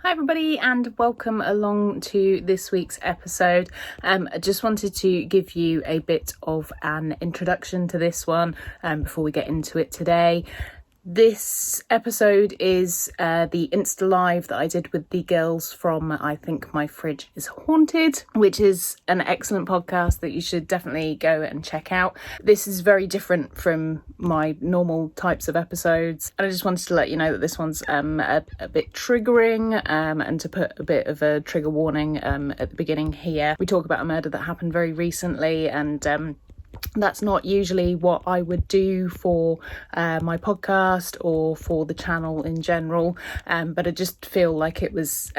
Hi everybody and welcome along to this week's episode. I just wanted to give you a bit of an introduction to this one before we get into it today. This episode is the Insta Live that I did with the girls from I Think My Fridge is Haunted, which is an excellent podcast that you should definitely go and check out. This is very different from my normal types of episodes, and I just wanted to let you know that this one's a bit triggering and to put a bit of a trigger warning at the beginning here. We talk about a murder that happened very recently, and that's not usually what I would do for my podcast or for the channel in general, but I just feel like it was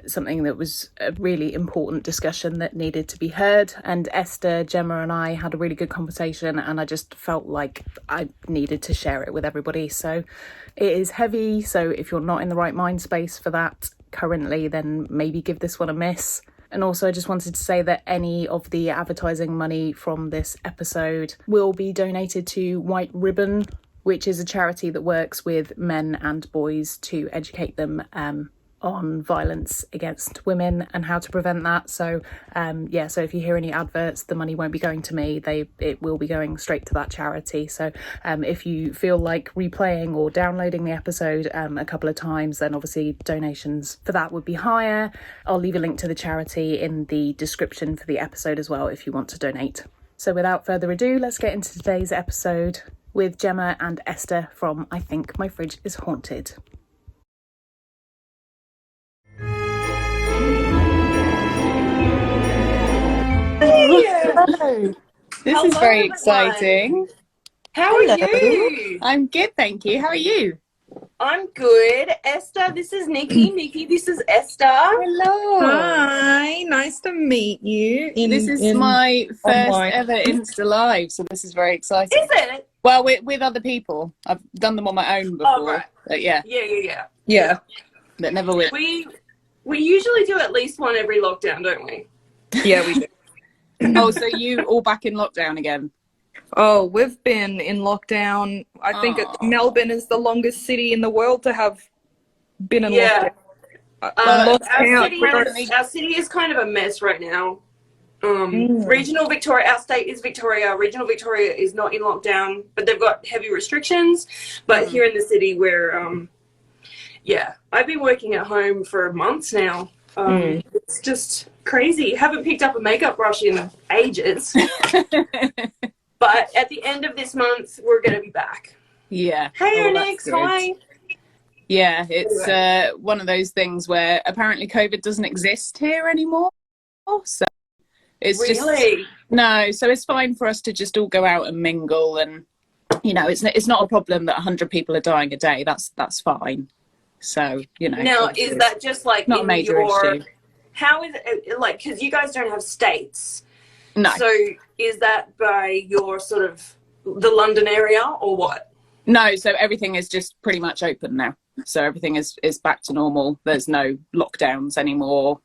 something that was a really important discussion that needed to be heard. And Esther, Gemma and I had a really good conversation, and I just felt like I needed to share it with everybody. So it is heavy, so if you're not in the right mind space for that currently, then maybe give this one a miss. And also I just wanted to say that any of the advertising money from this episode will be donated to White Ribbon, which is a charity that works with men and boys to educate them on violence against women and how to prevent that. So so if you hear any adverts, the money won't be going to me. It will be going straight to that charity. So if you feel like replaying or downloading the episode a couple of times, then obviously donations for that would be higher. I'll leave a link to the charity in the description for the episode as well if you want to donate. So without further ado, let's get into today's episode with Gemma and Esther from I Think My Fridge is Haunted. Hello. This is very exciting. How are you? I'm good, thank you. How are you? I'm good. Esther, this is Nikki. Nikki, this is Esther. Hello. Hi, nice to meet you. This is my first ever Insta Live, so this is very exciting. Is it? Well, with other people. I've done them on my own before. Oh, right. But yeah. Yeah. But never with. We usually do at least one every lockdown, don't we? Yeah, we do. Oh, so you all back in lockdown again? Oh, we've been in lockdown. I think Melbourne is the longest city in the world to have been in lockdown. Our city is kind of a mess right now. Regional Victoria, our state is Victoria. Regional Victoria is not in lockdown, but they've got heavy restrictions. But here in the city, we're I've been working at home for months now. It's just crazy. Haven't picked up a makeup brush in ages. But at the end of this month, we're going to be back. Yeah. Hey, Onyx. Hi. Yeah, it's one of those things where apparently COVID doesn't exist here anymore. So it's really? So it's fine for us to just all go out and mingle, and it's not a problem that 100 people are dying a day. That's fine. So Now, is that just like not a major issue? How is it like? Because you guys don't have states. No. So is that by your sort of the London area or what? No, so everything is just pretty much open now. So everything is back to normal. There's no lockdowns anymore.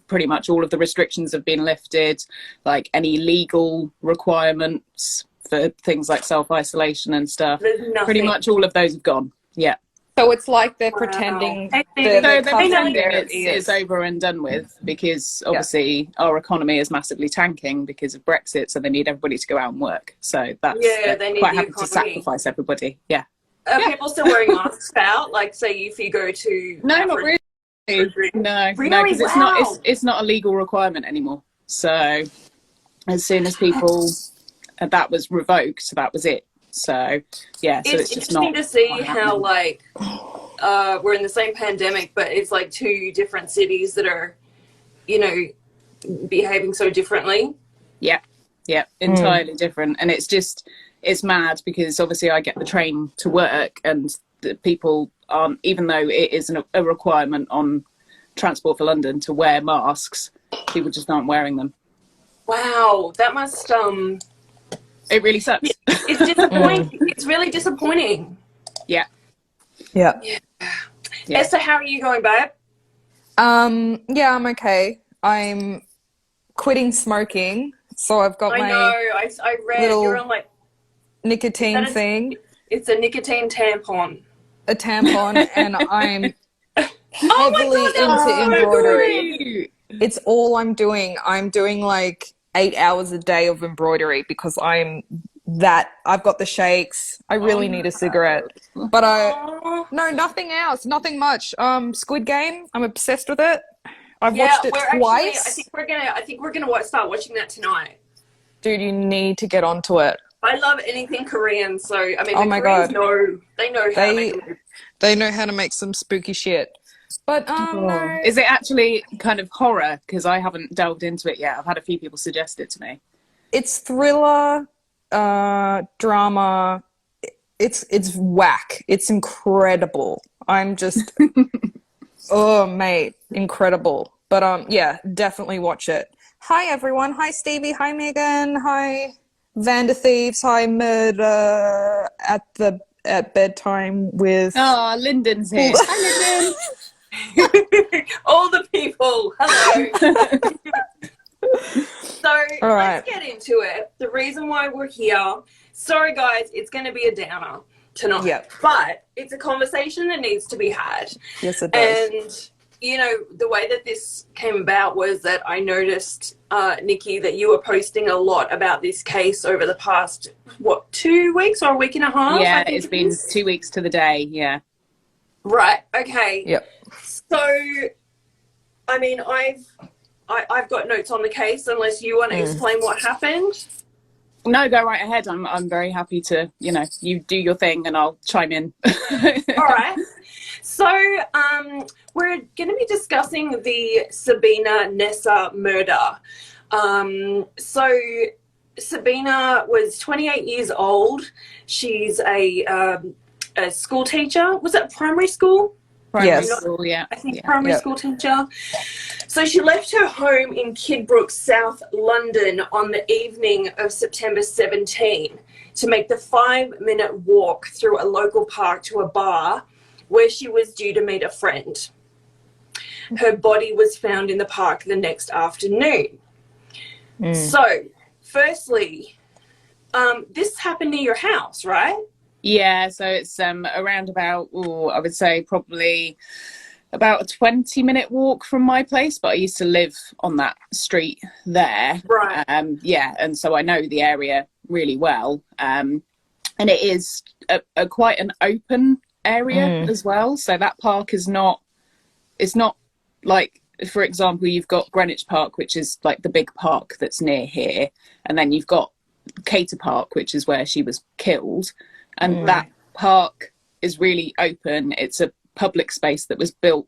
Pretty much all of the restrictions have been lifted, like any legal requirements for things like self-isolation and stuff. Pretty much all of those have gone. Yeah. So it's like they're pretending it's over and done with, because obviously our economy is massively tanking because of Brexit, so they need everybody to go out and work. So that's they need quite the happy to sacrifice everybody. Yeah. Are people still wearing masks out? Like, say if you go to not really. No, because it's not a legal requirement anymore. So as soon as people that was revoked, that was it. So yeah, so it's just not interesting to see how we're in the same pandemic, but it's like two different cities that are, behaving so differently. Yeah, entirely different, and it's mad because obviously I get the train to work, and the people aren't, even though it is a requirement on Transport for London to wear masks, people just aren't wearing them. Wow, that must It really sucks. It's disappointing. It's really disappointing. Yeah. Esther, how are you going, babe? Yeah, I'm okay. I'm quitting smoking, so I've got I read you're on like nicotine thing. It's a nicotine tampon. A tampon, and I'm heavily into so embroidery. Cute. It's all I'm doing. I'm doing like 8 hours a day of embroidery because I've got the shakes. I really need a cigarette. But no, nothing else, nothing much. Squid Game, I'm obsessed with it. I've watched it twice. I think we're gonna start watching that tonight. Dude, you need to get onto it. I love anything Korean, so I mean, Oh the my Koreans God. they know how to make a movie. They know how to make some spooky shit. But no. Is it actually kind of horror? Because I haven't delved into it yet. I've had a few people suggest it to me. It's thriller, drama. It's whack. It's incredible. I'm just oh mate, incredible. But yeah, definitely watch it. Hi everyone. Hi Stevie. Hi Megan. Hi Vander Thieves. Hi Murder at bedtime with Oh, Lyndon's here. Hi, Lyndon. All the people. Hello. So All right. let's get into it. The reason why we're here. Sorry guys, it's going to be a downer tonight. Yep. But it's a conversation that needs to be had. Yes, it does. And you know, the way that this came about was that I noticed, Nikki, that you were posting a lot about this case over the past, 2 weeks or a week and a half? Yeah, it's been 2 weeks to the day. Yeah. Right. Okay. Yep. So, I mean, I've got notes on the case. Unless you want to explain what happened. No, go right ahead. I'm very happy to, you do your thing and I'll chime in. All right. So, we're going to be discussing the Sabina Nessa murder. So, Sabina was 28 years old. She's a school teacher. Was it primary school? Yes. School, yeah. I think primary school teacher. So she left her home in Kidbrooke, South London on the evening of September 17 to make the 5-minute walk through a local park to a bar where she was due to meet a friend. Her body was found in the park the next afternoon. So, firstly, this happened near your house, right? Yeah, so it's around about, I would say probably about a 20-minute walk from my place, but I used to live on that street there. Right. Yeah, and so I know the area really well. And it is a quite an open area as well. So that park is it's not like, for example, you've got Greenwich Park, which is like the big park that's near here. And then you've got Cator Park, which is where she was killed. And that park is really open. It's a public space that was built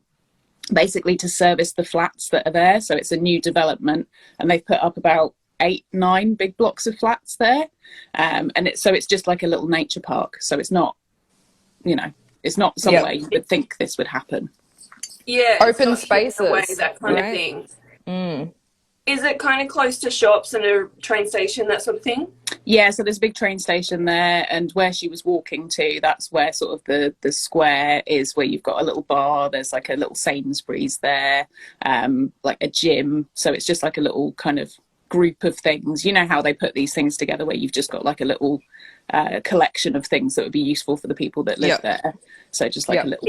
basically to service the flats that are there. So it's a new development and they've put up about 8-9 big blocks of flats there. And it's just like a little nature park. So it's not, it's not somewhere you would think this would happen. Yeah. Open spaces. Away, that kind of thing. Is it kind of close to shops and a train station, that sort of thing? Yeah, so there's a big train station there, and where she was walking to, that's where sort of the square is, where you've got a little bar, there's like a little Sainsbury's there, like a gym. So it's just like a little kind of group of things. You know how they put these things together where you've just got like a little collection of things that would be useful for the people that live there. So just like a little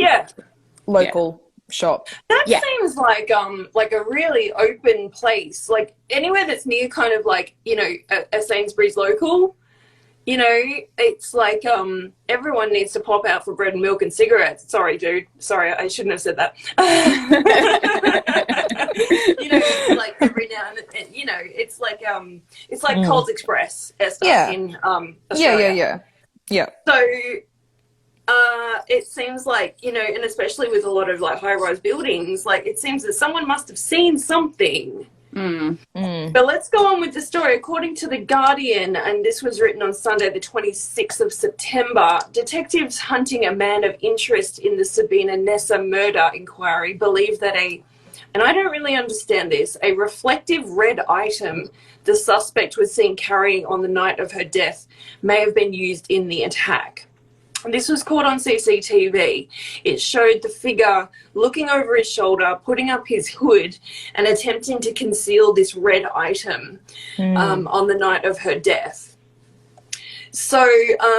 local shop. That seems like a really open place, like anywhere that's near kind of like, a Sainsbury's local, it's like everyone needs to pop out for bread and milk and cigarettes. Sorry dude, sorry, I shouldn't have said that. Like every now and then, it's like Coles Express in Australia. Yeah. So it seems like, and especially with a lot of like high-rise buildings, like it seems that someone must have seen something. But let's go on with the story. According to The Guardian, and this was written on Sunday, the 26th of September, detectives hunting a man of interest in the Sabina Nessa murder inquiry believe that and I don't really understand this, a reflective red item the suspect was seen carrying on the night of her death may have been used in the attack. This was caught on CCTV. It showed the figure looking over his shoulder, putting up his hood and attempting to conceal this red item on the night of her death. So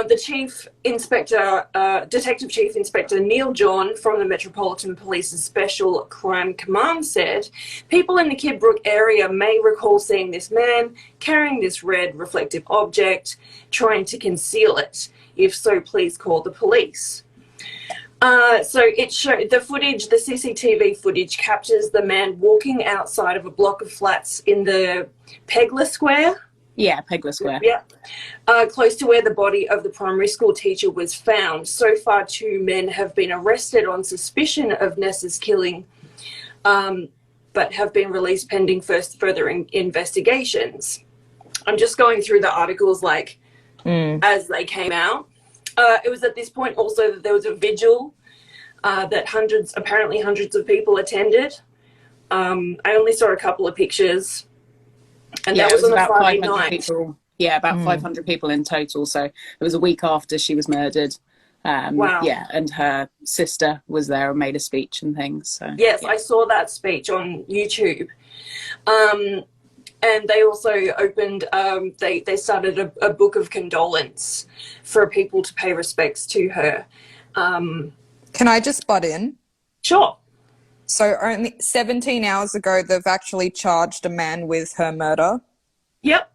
the Chief Inspector, Detective Chief Inspector Neil John from the Metropolitan Police's Special Crime Command said, people in the Kidbrooke area may recall seeing this man carrying this red reflective object, trying to conceal it. If so, please call the police. So it showed the footage, the CCTV footage captures the man walking outside of a block of flats in the Pegler Square. Yeah, Pegler Square. Yeah. Close to where the body of the primary school teacher was found. So far, 2 men have been arrested on suspicion of Nessa's killing, but have been released pending further investigations. I'm just going through the articles as they came out. It was at this point also that there was a vigil that apparently hundreds of people attended. I only saw a couple of pictures. And yeah, that was on about a Friday 500 night. people. Yeah, about 500 people in total. So it was a week after she was murdered. Wow. Yeah, and her sister was there and made a speech and things. So Yes, yeah. I saw that speech on YouTube. And they also opened, they started a book of condolence for people to pay respects to her. Can I just butt in? Sure. So only 17 hours ago, they've actually charged a man with her murder. Yep.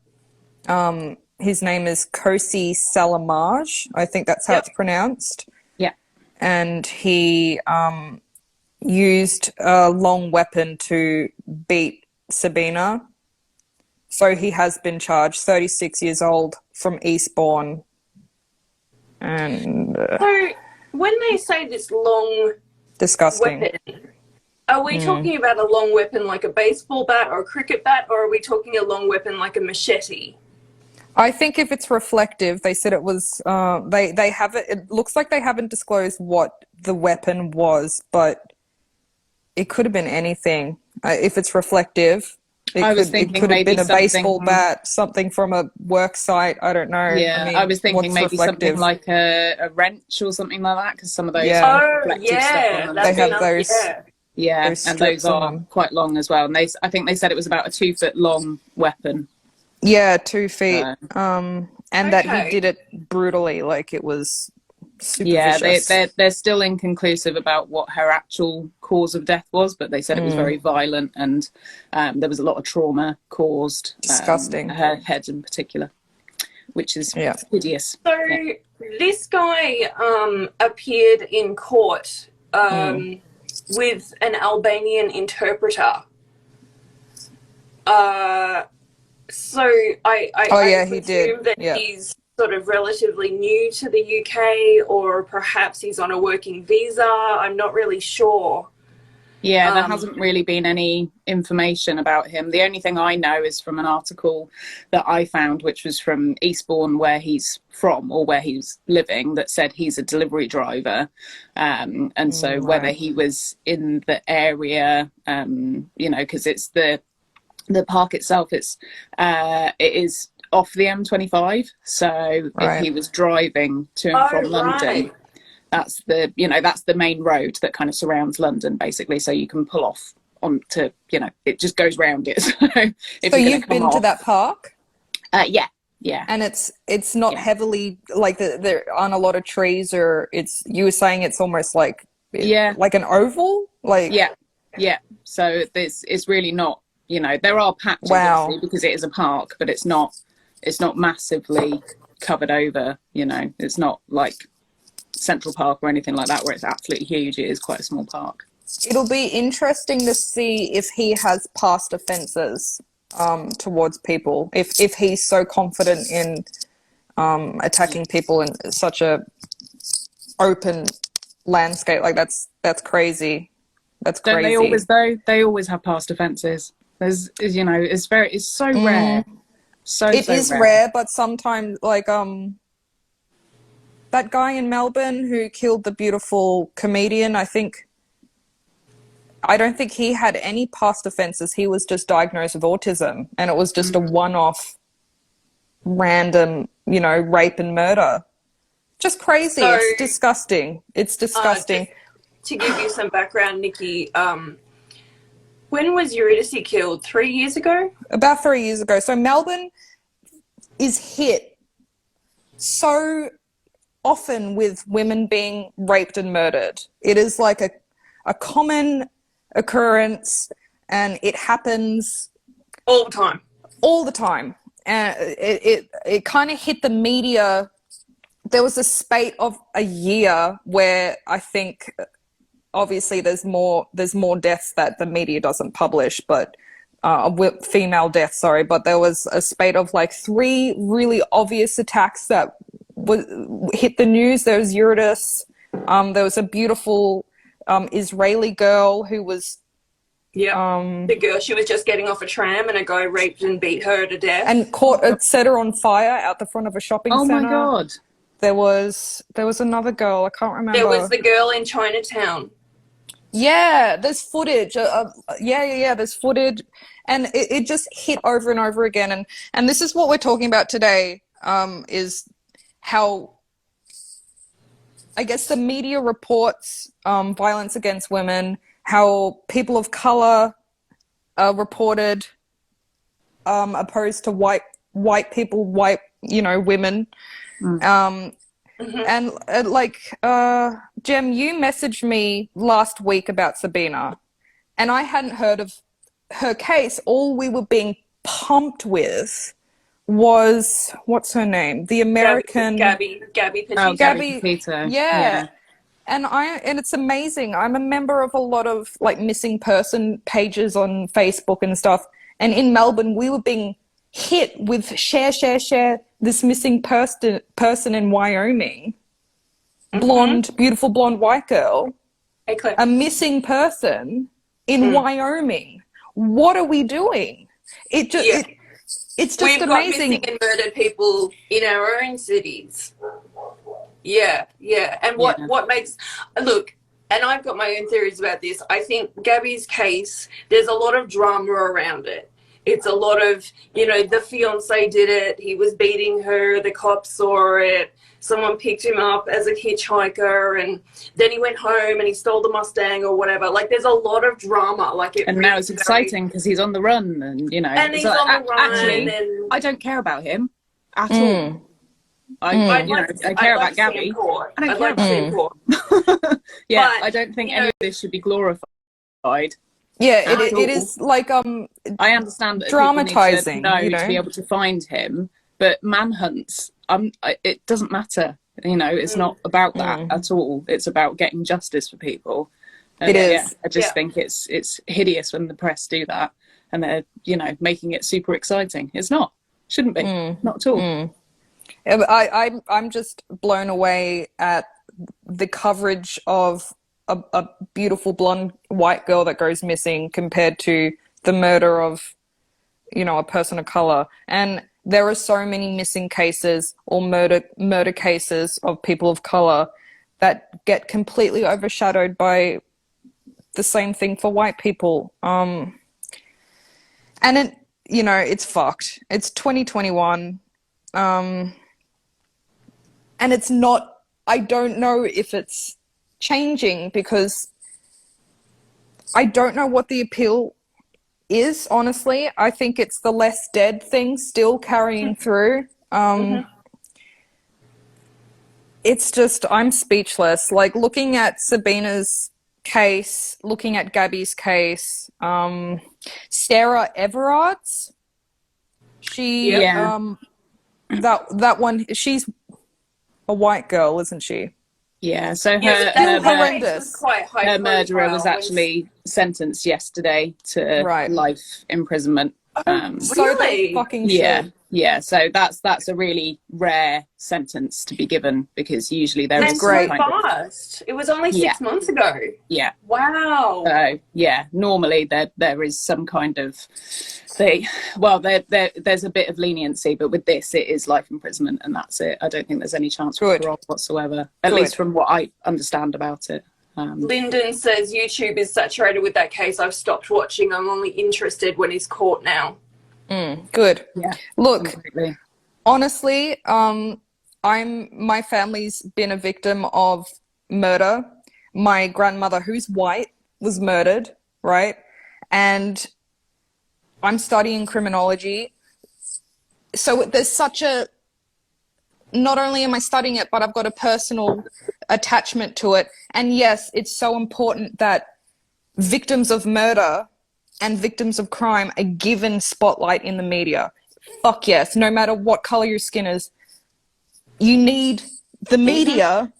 His name is Koci Selamaj. I think that's how it's pronounced. Yeah. And he used a long weapon to beat Sabina. So he has been charged, 36 years old, from Eastbourne. And So when they say this long disgusting. weapon, are we talking about a long weapon like a baseball bat or a cricket bat, or are we talking a long weapon like a machete? I think if it's reflective, they said it was, they have it, it looks like they haven't disclosed what the weapon was, but it could have been anything. If it's reflective, it could have been a baseball bat, something from a work site, I don't know. Yeah, I was thinking maybe something like a wrench or something like that, because some of those reflective stuff on them. They have those. Yeah, those and those are quite long as well. And I think they said it was about a 2 foot long weapon. Yeah, 2 feet. And that he did it brutally, like it was super vicious. They're still inconclusive about what her actual cause of death was, but they said it was very violent and there was a lot of trauma caused. Disgusting. Her head in particular, which is hideous. So this guy appeared in court with an Albanian interpreter. So I he did. presume that he's sort of relatively new to the UK, or perhaps he's on a working visa. I'm not really sure. Yeah, there hasn't really been any information about him. The only thing I know is from an article that I found, which was from Eastbourne, where he's from or where he's living, that said he's a delivery driver. And so whether he was in the area, you know, because it's the park itself, it is off the M25. So if he was driving to and from London, that's the main road that kind of surrounds London, basically. So you can pull off onto, you know, it just goes round it. So you've been to that park? Yeah. And it's not heavily, like there aren't a lot of trees, or you were saying it's almost like like an oval, like yeah. So it's really not, you know, there are patches obviously, because it is a park, but it's not massively covered over. You know, it's not like Central Park or anything like that where it's absolutely huge. It is quite a small park. It'll be interesting to see if he has past offences towards people, if he's so confident in attacking people in such a open landscape. Like that's crazy. That's crazy. Don't they always, though? They always have past offences. There's, you know, it's so rare. It is rare, but sometimes, like that guy in Melbourne who killed the beautiful comedian, I don't think he had any past offences. He was just diagnosed with autism, and it was just a one-off random, you know, rape and murder. Just crazy. So, it's disgusting. It's disgusting. To give you some background, Nikki, when was Eurydice killed? 3 years ago? About 3 years ago. So Melbourne is hit so often with women being raped and murdered. It is like a common occurrence, and it happens all the time. All the time. And it kind of hit the media. There was a spate of a year where I think, obviously, there's more deaths that the media doesn't publish, but female deaths, sorry. But there was a spate of like 3 really obvious attacks that hit the news. There was Eurydice. There was a beautiful Israeli girl who was the girl, she was just getting off a tram and a guy raped and beat her to death and set her on fire out the front of a shopping center. Oh my god. There was another girl, I can't remember. There was the girl in Chinatown. Yeah, there's footage. There's footage, and it just hit over and over again. And this is what we're talking about today, is how, I guess, the media reports violence against women, how people of color are reported opposed to white people, women. And Jem, you messaged me last week about Sabina, and I hadn't heard of her case. All we were being pumped with was, what's her name? The American Gabby Petito. Oh, Gabby Petito. Yeah. And it's amazing. I'm a member of a lot of like missing person pages on Facebook and stuff. And in Melbourne, we were being hit with share this missing person in Wyoming. Blonde, beautiful blonde white girl. A missing person in Wyoming. What are we doing? It's just We've amazing. got missing and murdered people in our own cities. Yeah. And what makes, look, and I've got my own theories about this. I think Gabby's case, there's a lot of drama around it. It's a lot of, the fiance did it. He was beating her. The cops saw it. Someone picked him up as a hitchhiker, and then he went home and he stole the Mustang or whatever. Like, there's a lot of drama. And now it's exciting because he's on the run, and And he's on the run. Actually, I don't care about him at all. I care about Gabby. I don't care about him. Yeah, but, I don't think any of this should be glorified. Yeah, it is like I understand that dramatizing, people need to be able to find him, but manhunts, it doesn't matter. It's not about that at all. It's about getting justice for people. It is. I just think it's hideous when the press do that, and they're making it super exciting. It's not. Shouldn't be. Not at all. I'm just blown away at the coverage of a beautiful blonde white girl that goes missing compared to the murder of, a person of color. And there are so many missing cases or murder cases of people of color that get completely overshadowed by the same thing for white people. And it's fucked. It's 2021. And it's not, I don't know if it's changing, because I don't know what the appeal is, honestly. I think it's the less dead thing still carrying through. It's just, I'm speechless. Like, looking at Sabina's case, looking at Gabby's case, Sarah Everard's, that one, she's a white girl, isn't she? Yeah, so her murderer was actually sentenced yesterday to life imprisonment. Really? Fucking shit. Yeah. So that's a really rare sentence to be given, because usually there is great. Fast. It was only 6 months ago. Yeah. Wow. So normally there is some kind of there's a bit of leniency, but with this it is life imprisonment, and that's it. I don't think there's any chance for parole whatsoever, at least from what I understand about it. Lyndon says YouTube is saturated with that case. I've stopped watching. I'm only interested when he's caught now. Good. Yeah. Look, completely. Honestly, my family's been a victim of murder. My grandmother, who's white, was murdered, right? And I'm studying criminology. So there's such a not only am I studying it, but I've got a personal attachment to it. And yes, it's so important that victims of murder and victims of crime are given spotlight in the media. Fuck yes, no matter what color your skin is, you need the media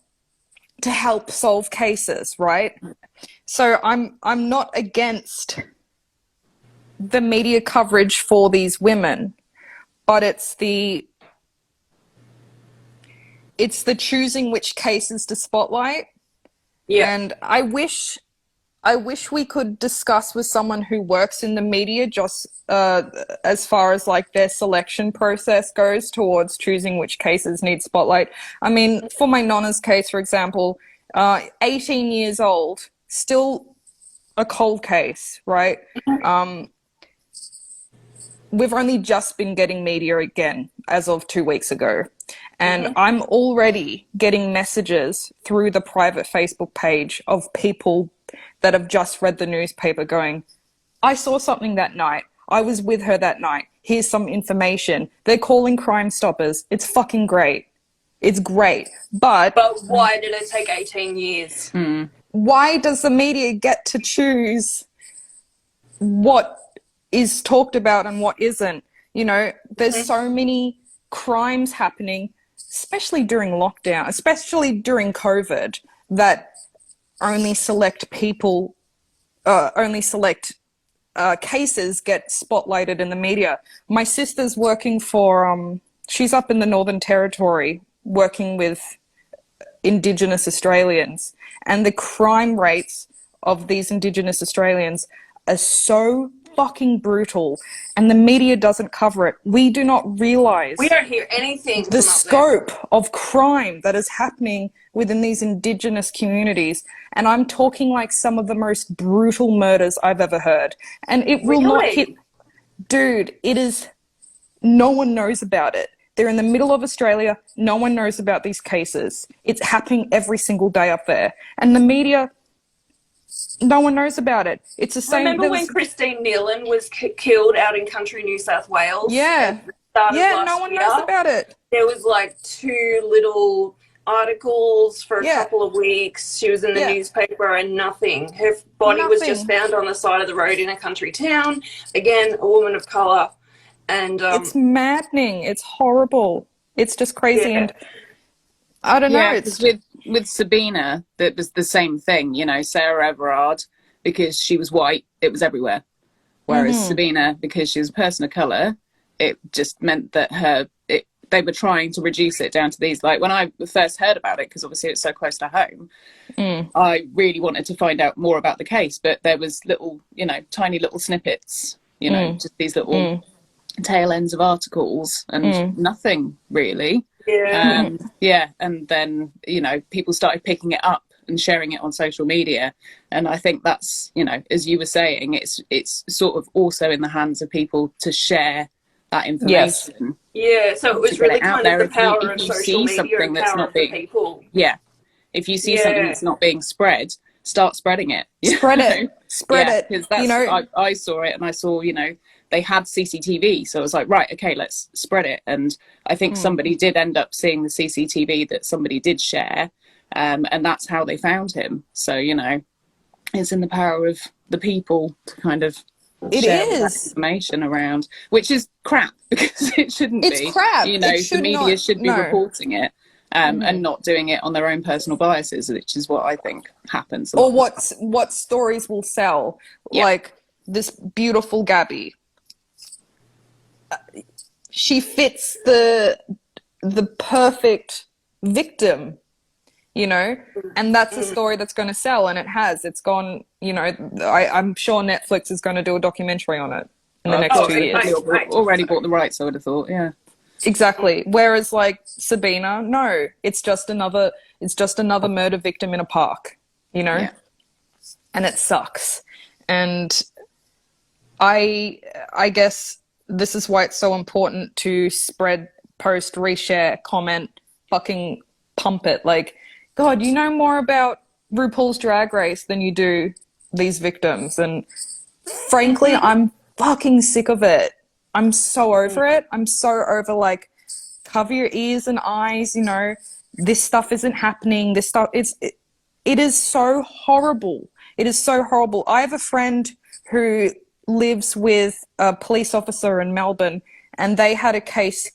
to help solve cases, right? So I'm not against the media coverage for these women, but it's the choosing which cases to spotlight. Yeah. And I wish we could discuss with someone who works in the media just as far as like their selection process goes towards choosing which cases need spotlight. I mean, for my Nonna's case, for example, 18 years old, still a cold case, right? We've only just been getting media again as of 2 weeks ago. And I'm already getting messages through the private Facebook page of people that have just read the newspaper going, I saw something that night. I was with her that night. Here's some information. They're calling Crime Stoppers. It's fucking great. It's great. But why did it take 18 years? Why does the media get to choose what is talked about and what isn't? You know, there's so many crimes happening, especially during lockdown, especially during COVID, that only select people, cases get spotlighted in the media. My sister's working for, she's up in the Northern Territory working with Indigenous Australians, and the crime rates of these Indigenous Australians are so fucking brutal, and the media doesn't cover it. We do not realize We don't hear anything. the scope of crime that is happening within these Indigenous communities. And I'm talking like some of the most brutal murders I've ever heard. And it will not hit. Dude, it is. No one knows about it. They're in the middle of Australia. No one knows about these cases. It's happening every single day up there. And the media, no one knows about it. It's the same. Remember when Christine Nealon was killed out in country New South Wales? Yeah. Yeah, no one knows about it. There was like 2 little articles for a couple of weeks. She was in the newspaper and nothing. Her body was just found on the side of the road in a country town. Again, a woman of colour. And it's maddening. It's horrible. It's just crazy. And I don't know. It's with Sabina, that was the same thing. You know, Sarah Everard, because she was white, it was everywhere. Whereas Sabina, because she was a person of colour, it just meant that they were trying to reduce it down to these. Like when I first heard about it, because obviously it's so close to home, I really wanted to find out more about the case. But there was little, you know, tiny little snippets, you know, just these little tail ends of articles and nothing really. And then, you know, people started picking it up and sharing it on social media, and I think that's, you know, as you were saying, it's sort of also in the hands of people to share that information. So it was really kind of the power of social media something and that's power not of the being people. If you see something that's not being spread, start spreading it. Spread it because that's, you know, I saw it, and I saw, you know, they had CCTV, so I was like, right, okay, let's spread it. And I think somebody did end up seeing the CCTV that somebody did share, and that's how they found him. So, you know, it's in the power of the people to kind of share that information around, which is crap, because it shouldn't be. It's crap. You know, the media should be reporting it. And not doing it on their own personal biases, which is what I think happens. Or what stories will sell, like this beautiful Gabby. She fits the perfect victim, you know, and that's a story that's going to sell, and it has. It's gone, you know. I'm sure Netflix is going to do a documentary on it in the next 2 years. Already bought the rights, I would have thought. Yeah. Exactly. Whereas like Sabina, no, it's just another murder victim in a park, you know? And it sucks. And I guess this is why it's so important to spread, post, reshare, comment, fucking pump it. Like, God, you know more about RuPaul's Drag Race than you do these victims. And frankly, I'm fucking sick of it. I'm so over it. I'm so over, like, cover your ears and eyes, you know, this stuff isn't happening, this stuff, it is so horrible. It is so horrible. I have a friend who lives with a police officer in Melbourne, and they had a case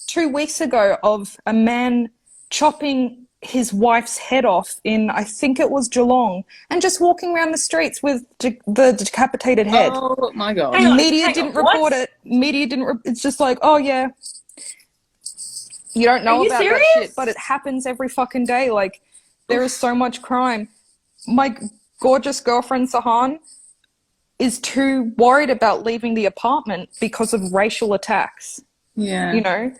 2 weeks ago of a man chopping his wife's head off in, I think it was Geelong, and just walking around the streets with the decapitated head. Oh my god! Media didn't report it. It's just like, oh yeah, you don't know about that shit, but it happens every fucking day. Like, there is so much crime. My gorgeous girlfriend Sahan is too worried about leaving the apartment because of racial attacks. Yeah, you know.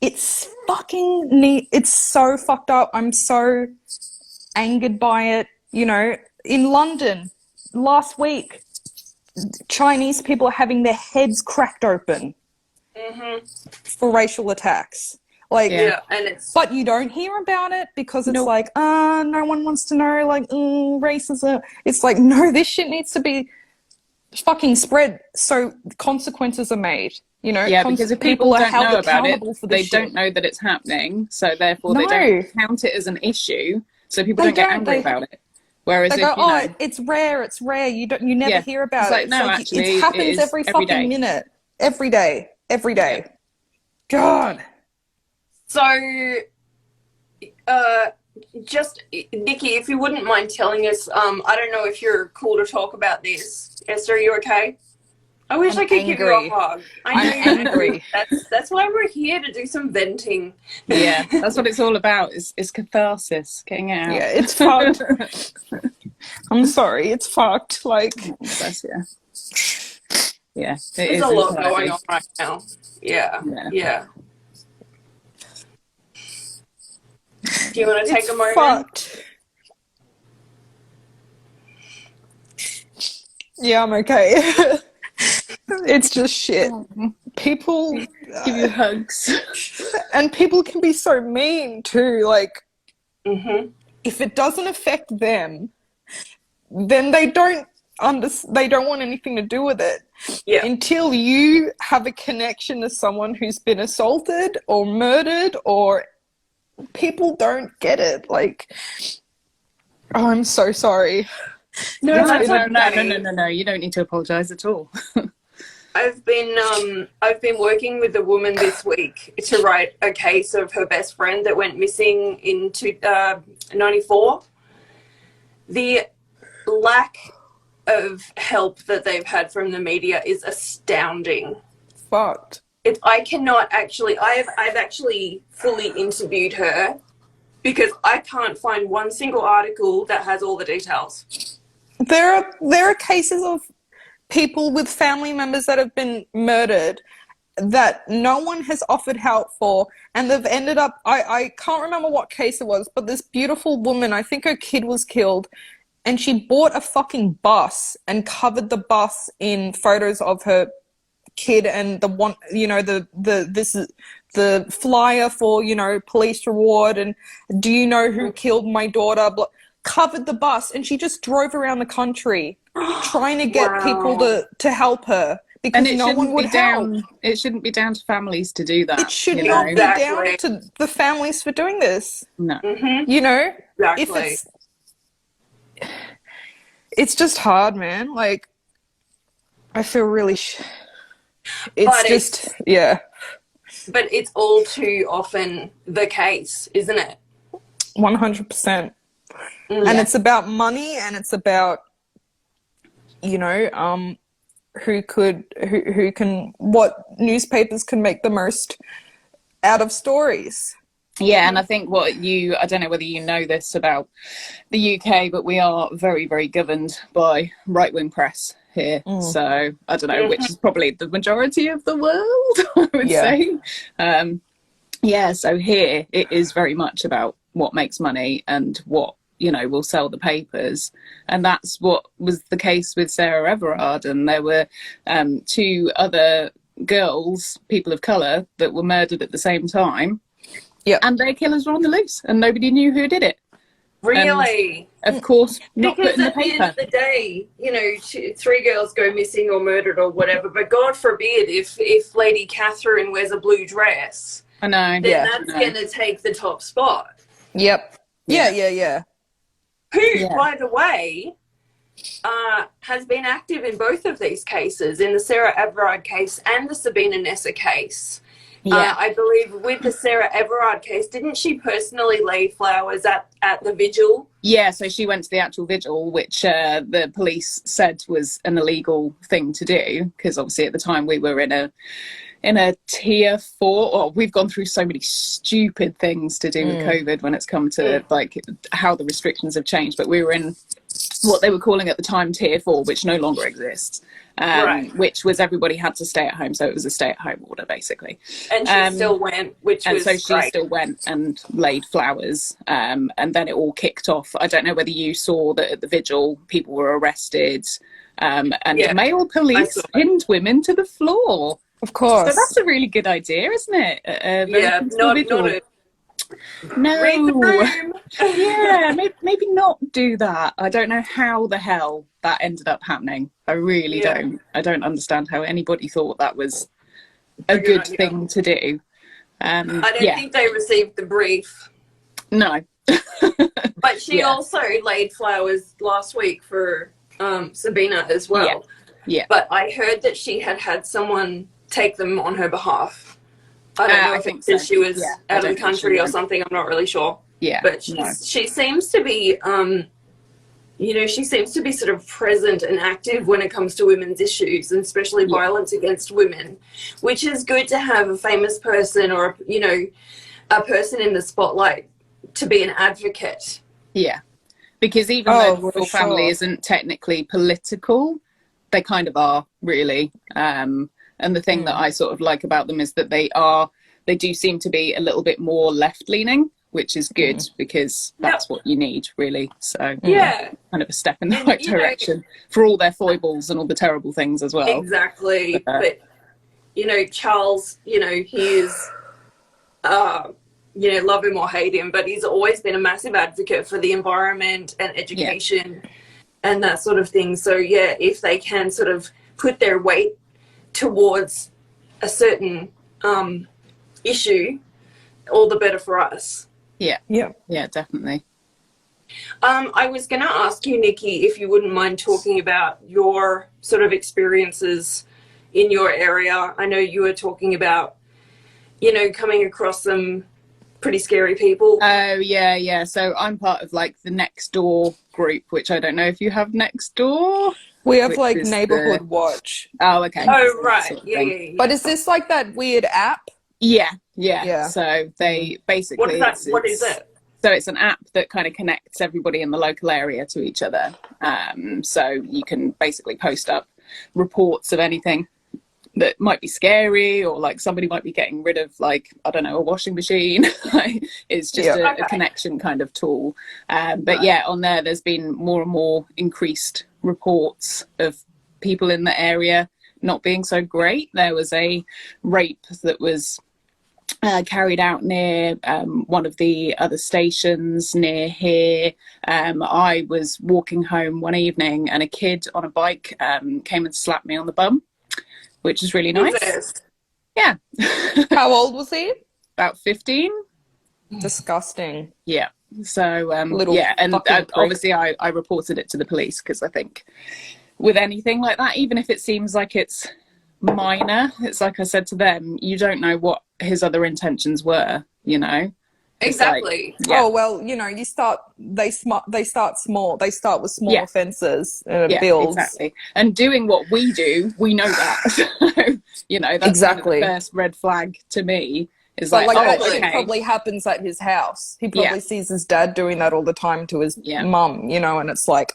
It's fucking neat. It's so fucked up. I'm so angered by it. You know, in London last week, Chinese people are having their heads cracked open for racial attacks. Like, yeah, and it's, but you don't hear about it because it's like, no one wants to know, like, racism. It's like, no, this shit needs to be fucking spread so consequences are made. You know, yeah, because if people are don't held know about it, accountable for they this don't shit. know that it's happening, so therefore they don't count it as an issue, so people don't get angry about it. Whereas they if go, you know, oh, it's rare, you never hear about like, it. no, Like, actually, it happens it is every fucking day. minute, every day. God. so, just, Nikki, if you wouldn't mind telling us, I don't know if you're cool to talk about this. Esther, are you okay? I wish I'm I could give you angry. a hug. I'm angry. That's why we're here, to do some venting. Yeah, that's what it's all about. Is catharsis, getting it out. Yeah, it's fucked. I'm sorry, it's fucked. Like, Bless you. Yeah, There's a lot going on right now. Yeah. Do you want to take it's a moment? fucked. Yeah, I'm okay. It's just shit. People give you hugs, and people can be so mean too. Like, if it doesn't affect them, then they don't want anything to do with it. Yeah. Until you have a connection to someone who's been assaulted or murdered, or people don't get it. Like, oh, I'm so sorry. No. You don't need to apologise at all. I've been working with a woman this week to write a case of her best friend that went missing in 94. The lack of help that they've had from the media is astounding. Fucked. I've actually fully interviewed her because I can't find one single article that has all the details. There are cases of people with family members that have been murdered that no one has offered help for, and they've ended up, I can't remember what case it was, but this beautiful woman, I think her kid was killed, and she bought a fucking bus and covered the bus in photos of her kid and the one, you know, the flyer for, you know, police reward and do you know who killed my daughter, covered the bus, and she just drove around the country trying to get people to help her because no one would help. It shouldn't be down to families to do that. It should not be down to the families for doing this. No. You know? Exactly. If it's just hard, man. Like, I feel really yeah. But it's all too often the case, isn't it? 100%. And it's about money, and it's about, you know, what newspapers can make the most out of stories. Yeah, and I think I don't know whether you know this about the UK, but we are very, very governed by right-wing press here. So I don't know, which is probably the majority of the world, I would say. So here it is very much about what makes money and what, you know, will sell the papers. And that's what was the case with Sarah Everard. And there were 2 other girls, people of colour, that were murdered at the same time. Yeah. And their killers were on the loose and nobody knew who did it. Really? And of course, not because put in the at the paper. end of the day, you know, 3 girls go missing or murdered or whatever, but God forbid if Lady Catherine wears a blue dress, I know. then Yeah. that's going to take the top spot. Yep. Yeah. Who, by the way, has been active in both of these cases, in the Sarah Everard case and the Sabina Nessa case. I believe with the Sarah Everard case, didn't she personally lay flowers at the vigil? Yeah, so she went to the actual vigil, which the police said was an illegal thing to do, because obviously at the time we were in a tier 4, or we've gone through so many stupid things to do with COVID when it's come to like how the restrictions have changed, but we were in what they were calling at the time tier 4, which no longer exists, which was everybody had to stay at home, so it was a stay-at-home order basically. And she still went, which was so she great. still went and laid flowers, and then it all kicked off. I don't know whether you saw that at the vigil people were arrested, and male police pinned women to the floor. Of course. So that's a really good idea, isn't it? Not no. read the room. Yeah, maybe not do that. I don't know how the hell that ended up happening. I really don't. I don't understand how anybody thought that was a good thing to do. I don't think they received the brief. No. But she also laid flowers last week for Sabina as well. Yeah. But I heard that she had someone take them on her behalf. I don't know if it's because she was out of the country or something. I'm not really sure. Yeah. But she seems to be, she seems to be sort of present and active when it comes to women's issues, and especially violence against women, which is good to have a famous person or, a person in the spotlight to be an advocate. Yeah. Because even though the royal family isn't technically political, they kind of are, really. And the thing that I sort of like about them is that they do seem to be a little bit more left-leaning, which is good because that's what you need, really. So kind of a step in the right direction for all their foibles and all the terrible things as well. Exactly. But Charles, he is, love him or hate him, but he's always been a massive advocate for the environment and education and that sort of thing. So, if they can sort of put their weight towards a certain issue, all the better for us. Yeah, definitely. I was going to ask you, Nikki, if you wouldn't mind talking about your sort of experiences in your area. I know you were talking about, coming across some pretty scary people. Oh, yeah. So I'm part of like the Next Door group, which I don't know if you have Next Door. We have like Neighborhood Watch. Oh, okay. Oh, right. Sort of yeah. But is this like that weird app? Yeah. So they basically... What is it? So it's an app that kind of connects everybody in the local area to each other. So you can basically post up reports of anything that might be scary, or like somebody might be getting rid of, like, I don't know, a washing machine. It's just a connection kind of tool. But on there's been more and more increased reports of people in the area not being so great. There was a rape that was carried out near one of the other stations near here. I was walking home one evening and a kid on a bike came and slapped me on the bum, which is really nice. Yeah. How old was he? About 15. Disgusting. Yeah. So and obviously I reported it to the police, because I think with anything like that, even if it seems like it's minor, it's like I said to them, you don't know what his other intentions were, Exactly. Like, oh well, they start small. They start with small offences and it builds. Exactly. And doing what we do, we know that. So, that's exactly kind of the first red flag to me. Is but like that shit probably happens at his house. He probably sees his dad doing that all the time to his mum, and it's like,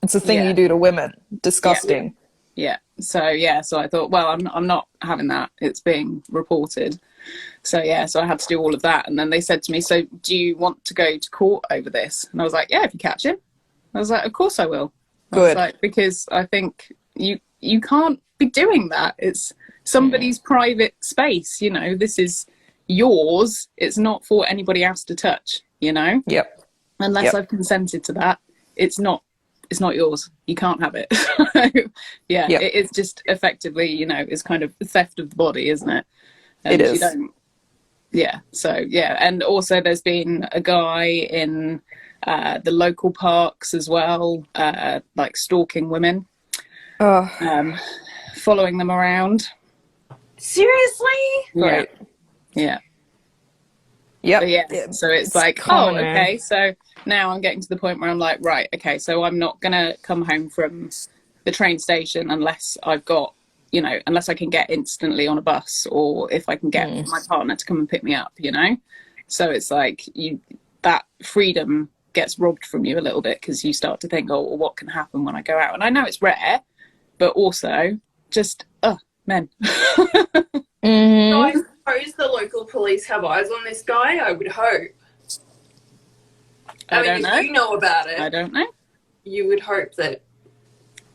it's a thing you do to women. Disgusting. Yeah. So I thought, well, I'm not having that. It's being reported. So so I had to do all of that. And then they said to me, so do you want to go to court over this? And I was like, yeah, if you catch him. I was like, of course I will. Good. Because I think you can't be doing that. It's somebody's private space. This is yours. It's not for anybody else to touch, Yep. Unless I've consented to that, it's not yours. You can't have it. It's just effectively, it's kind of theft of the body, isn't it? It is. Yeah. So yeah, and also there's been a guy in the local parks as well, like stalking women, following them around. Seriously? Yeah. Right. Yeah. Yep. But yeah, so it's like, common, oh, man. okay. So now I'm getting to the point where I'm like, right, okay, so I'm not gonna come home from the train station unless I've got, you know, unless I can get instantly on a bus, or if I can get my partner to come and pick me up, you know. So it's like that freedom gets robbed from you a little bit, because you start to think, oh, well, what can happen when I go out? And I know it's rare, but also just men. So I suppose the local police have eyes on this guy, I would hope. I mean, don't if know. you know about it, I don't know. you would hope that.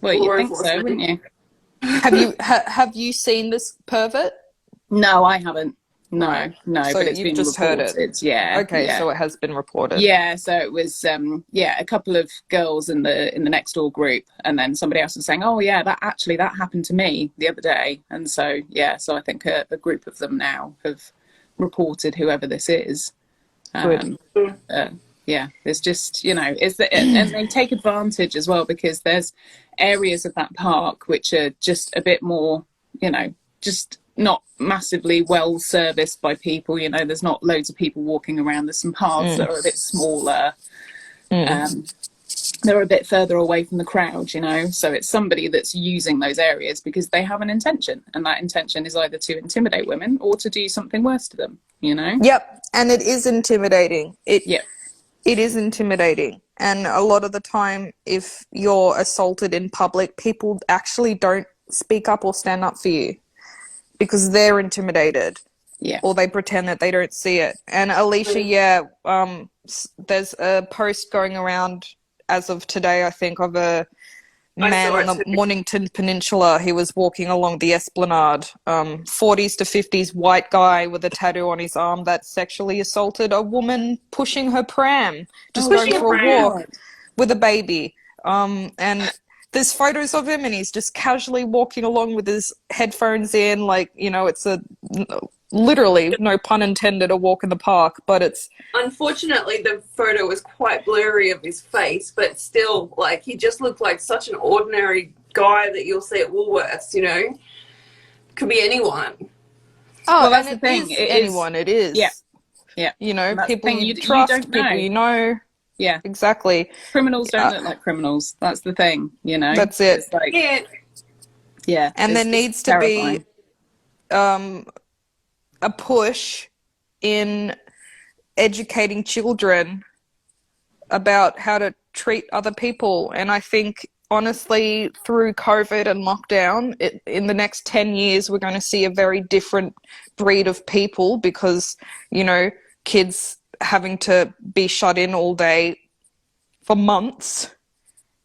Well, law you think so, enforcement- wouldn't you? Have you seen this pervert? No, I haven't. No, Right. no, So but it's you've been just reported. heard it. Yeah. Okay, yeah. so it has been reported. Yeah, so it was a couple of girls in the next door group, and then somebody else was saying, oh yeah, that happened to me the other day. And so yeah, so I think a group of them now have reported whoever this is. Good. Yeah, there's just, you know, and they take advantage as well, because there's areas of that park which are just a bit more, you know, just not massively well serviced by people. You know, there's not loads of people walking around. There's some paths that are a bit smaller. They're a bit further away from the crowd, you know. So it's somebody that's using those areas because they have an intention, and that intention is either to intimidate women or to do something worse to them, you know. Yep, and it is intimidating. Yeah. It is intimidating. And a lot of the time, if you're assaulted in public, people actually don't speak up or stand up for you because they're intimidated. Yeah. Or they pretend that they don't see it. And Alicia, there's a post going around as of today, I think, of a man on the Mornington Peninsula. He was walking along the Esplanade, 40s to 50s white guy with a tattoo on his arm that sexually assaulted a woman pushing her pram, just going for a walk with a baby. And there's photos of him, and he's just casually walking along with his headphones in, like, you know, it's literally, no pun intended, a walk in the park, but it's... Unfortunately, the photo was quite blurry of his face, but still, like, he just looked like such an ordinary guy that you'll see at Woolworths, you know? Could be anyone. Oh, well, that's and the thing. It is anyone, it is. Yeah. Yeah. You know, That's people you trust, don't know. people you know. Yeah. Exactly. Criminals don't look like criminals. That's the thing, you know? That's it. It's like, Yeah. yeah. And there needs to be a push in educating children about how to treat other people. And I think, honestly, through COVID and lockdown, in the next 10 years, we're going to see a very different breed of people because, you know, kids having to be shut in all day for months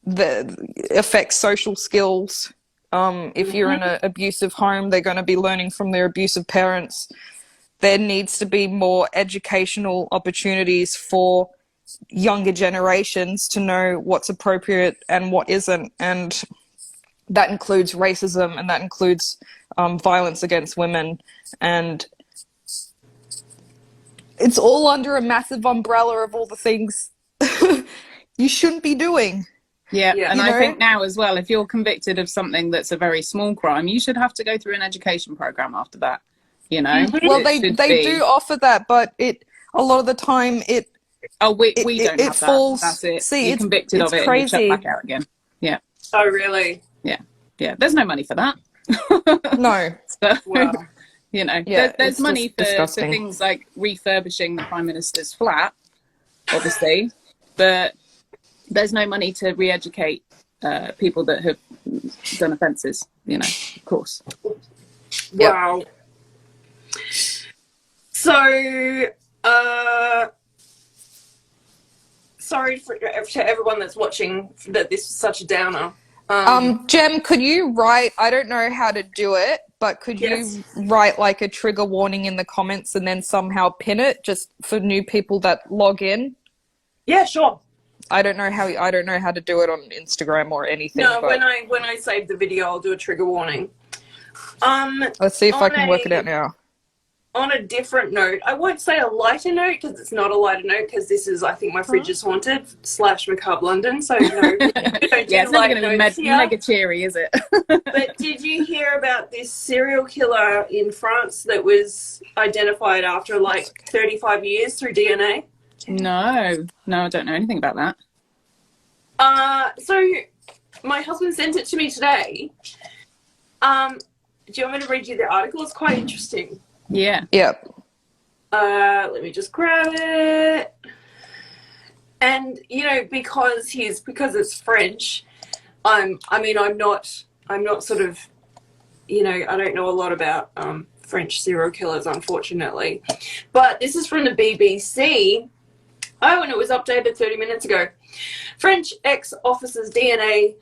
that affects social skills. If you're in an abusive home, they're going to be learning from their abusive parents. There needs to be more educational opportunities for younger generations to know what's appropriate and what isn't. And that includes racism, and that includes violence against women. And it's all under a massive umbrella of all the things you shouldn't be doing. Yeah, and You know? I think now as well, if you're convicted of something that's a very small crime, you should have to go through an education program after that. You know, Well, they do offer that, but a lot of the time we don't have falls. That. That's it. See, you're convicted it's of it, crazy. and you chuck back out again. Yeah. Oh, really? Yeah. There's no money for that. No. So, Wow. you know, Yeah, there's it's money just for disgusting. things like refurbishing the Prime Minister's flat, obviously, but there's no money to re-educate people that have done offences, you know, of course. Wow. So, sorry to everyone that's watching that this is such a downer. Jem, could you write, I don't know how to do it, but could Yes. you write like a trigger warning in the comments and then somehow pin it just for new people that log in? Yeah, sure. I don't know how to do it on Instagram or anything. No, but when I save the video, I'll do a trigger warning. let's see if I can work it out now. on a different note, I won't say a lighter note because it's not a lighter note because this is, I think, my fridge is haunted / Macabre London. So no, we don't Yeah, do it's never light going to be notes here. mega cheery, is it? But did you hear about this serial killer in France that was identified after like 35 years through DNA? No, I don't know anything about that. So my husband sent it to me today. Do you want me to read you the article? It's quite interesting. Yeah. Yep. Let me just grab it. And you know, because it's French, I'm not sort of, you know, I don't know a lot about French serial killers, unfortunately. But this is from the BBC. Oh, and it was updated 30 minutes ago. French ex-officer's DNA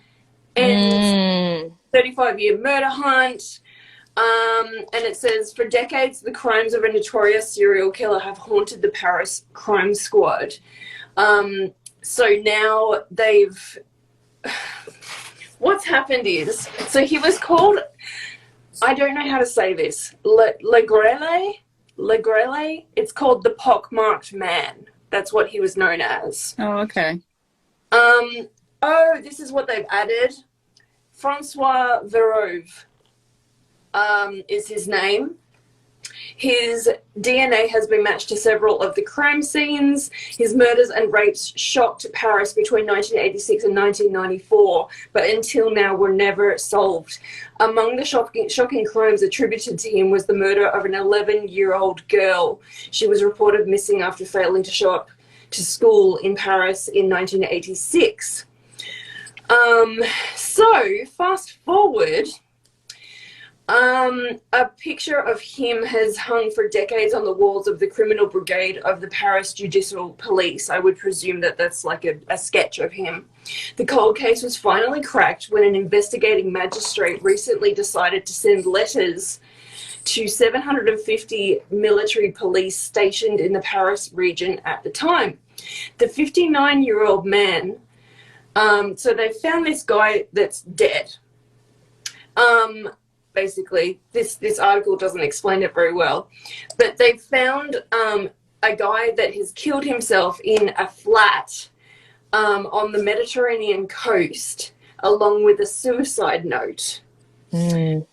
ends 35-year murder hunt. And it says, for decades, the crimes of a notorious serial killer have haunted the Paris crime squad. So now what's happened is, so he was called, I don't know how to say this, Legrele? It's called the Pockmarked Man. That's what he was known as. Oh, okay. This is what they've added. Francois Verove. Is his name. His DNA has been matched to several of the crime scenes. His murders and rapes shocked Paris between 1986 and 1994, but until now were never solved. Among the shocking crimes attributed to him was the murder of an 11-year-old girl. She was reported missing after failing to show up to school in Paris in 1986. So, fast forward... a picture of him has hung for decades on the walls of the criminal brigade of the Paris Judicial Police. I would presume that that's like a sketch of him. The cold case was finally cracked when an investigating magistrate recently decided to send letters to 750 military police stationed in the Paris region at the time. The 59-year-old man, so they found this guy that's dead. Basically, this article doesn't explain it very well, but they found a guy that has killed himself in a flat on the Mediterranean coast, along with a suicide note. And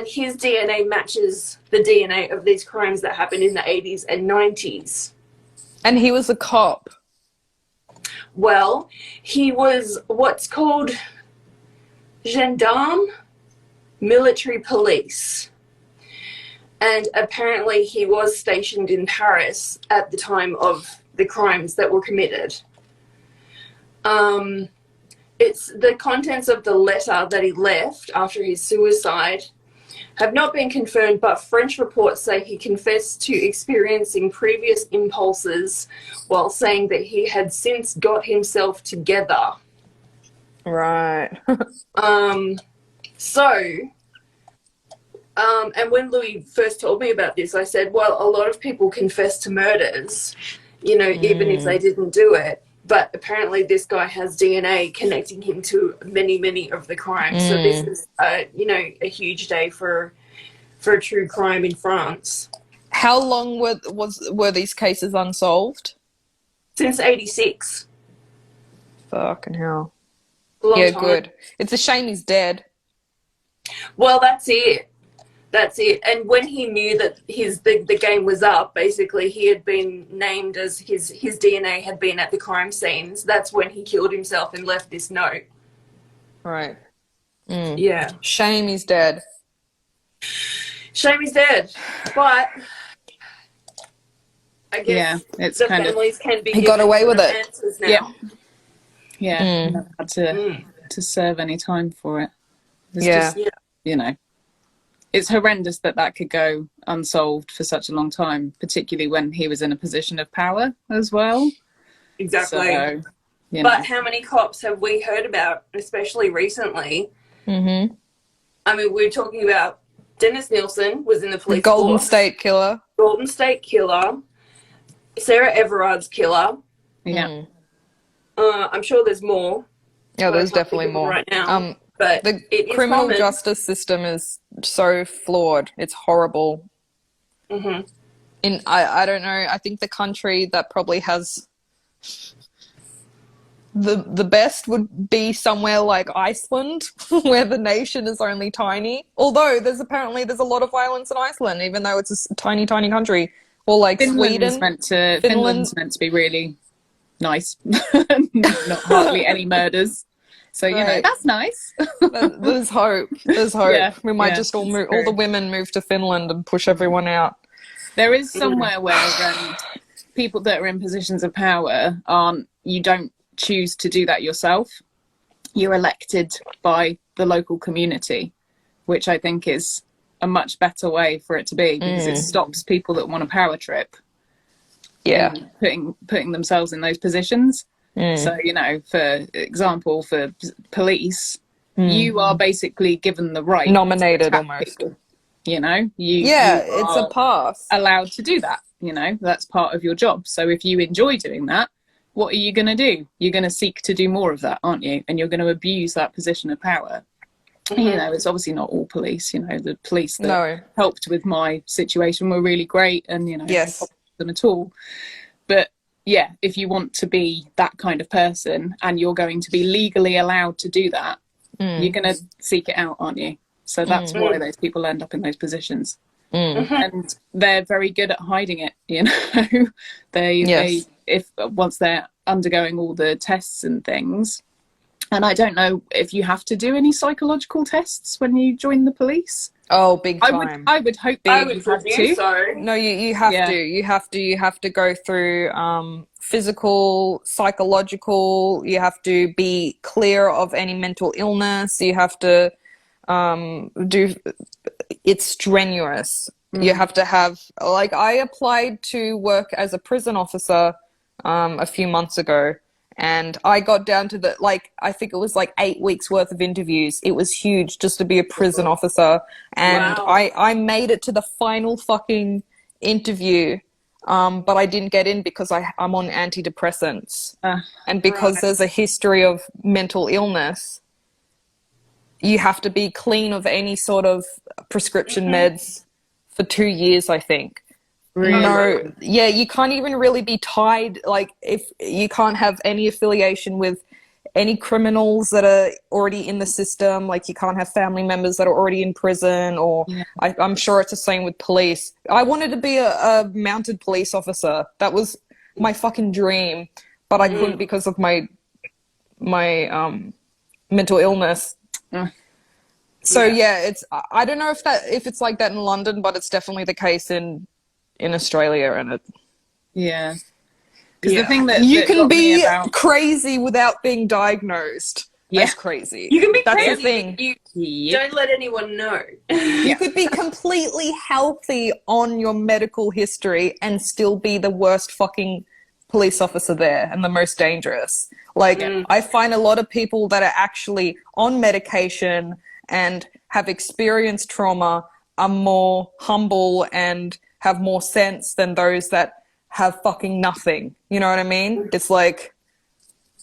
his DNA matches the DNA of these crimes that happened in the 80s and 90s. And he was a cop. Well, he was what's called gendarme. Military police, and apparently he was stationed in Paris at the time of the crimes that were committed. It's the contents of the letter that he left after his suicide have not been confirmed, but French reports say he confessed to experiencing previous impulses while saying that he had since got himself together. Right. And when Louis first told me about this, I said, well, a lot of people confess to murders, you know, even if they didn't do it. But apparently this guy has DNA connecting him to many, many of the crimes. So this is, you know, a huge day for true crime in France. How long were these cases unsolved? Since 86. Fucking hell. Long Yeah, time. good. It's a shame he's dead. Well, that's it. And when he knew that the game was up, basically he had been named as his DNA had been at the crime scenes. That's when he killed himself and left this note. Right. Yeah. Shame he's dead. Shame he's dead. But I guess it's the kind of, families can be he got given away with some it. answers now. never had to serve any time for it. It's Yeah. just, you know, it's horrendous that could go unsolved for such a long time, particularly when he was in a position of power as well. Exactly. So, you But know. how many cops have we heard about, especially recently? Mm-hmm. I mean, we're talking about Dennis Nielsen was in the police Golden force. State Killer. Golden State Killer. Sarah Everard's killer. Yeah. I'm sure there's more. Yeah, there's I can't definitely think of more. right now. But The it is criminal common. justice system is so flawed. It's horrible. Mm-hmm. I don't know, I think the country that probably has the best would be somewhere like Iceland, where the nation is only tiny. Although there's a lot of violence in Iceland, even though it's a tiny country. Or like Finland's Sweden. Finland's meant to be really nice. Not hardly any murders. So, you know, that's nice. There's hope. There's hope. Yeah, we might just all move, all the women move to Finland and push everyone out. There is somewhere where people that are in positions of power you don't choose to do that yourself. You're elected by the local community, which I think is a much better way for it to be, because it stops people that want a power trip putting themselves in those positions. So, you know, for example, for police, you are basically given the right nominated almost people, you know, it's a pass, allowed to do that, you know, that's part of your job. So if you enjoy doing that, what are you going to do? You're going to seek to do more of that, aren't you? And you're going to abuse that position of power. You know, it's obviously not all police. You know, the police that helped with my situation were really great, and, you know, yes, not them at all. But yeah, if you want to be that kind of person and you're going to be legally allowed to do that, you're going to seek it out, aren't you? So that's why those people end up in those positions. And they're very good at hiding it, you know. They if once they're undergoing all the tests and things. And I don't know if you have to do any psychological tests when you join the police. Oh, big time. I would hope that you have to. So. No, you have to. You have to go through physical, psychological. You have to be clear of any mental illness. You have to do. It's strenuous. You have to have, like, I applied to work as a prison officer a few months ago. And I got down to I think it was like 8 weeks worth of interviews. It was huge just to be a prison officer. And I made it to the final fucking interview. But I didn't get in because I'm on antidepressants. And because there's a history of mental illness, you have to be clean of any sort of prescription meds for 2 years, I think. Really? No, you can't even really be tied, like, if you can't have any affiliation with any criminals that are already in the system, like you can't have family members that are already in prison, or I'm sure it's the same with police. I wanted to be a mounted police officer. That was my fucking dream, but I couldn't because of my mental illness. So it's, I don't know if it's like that in London, but it's definitely the case in Australia. And it the thing that you can be crazy without being diagnosed as crazy. You can be That's crazy. the thing. You don't let anyone know. You could be completely healthy on your medical history and still be the worst fucking police officer there and the most dangerous. Like, I find a lot of people that are actually on medication and have experienced trauma are more humble and have more sense than those that have fucking nothing. You know what I mean? It's like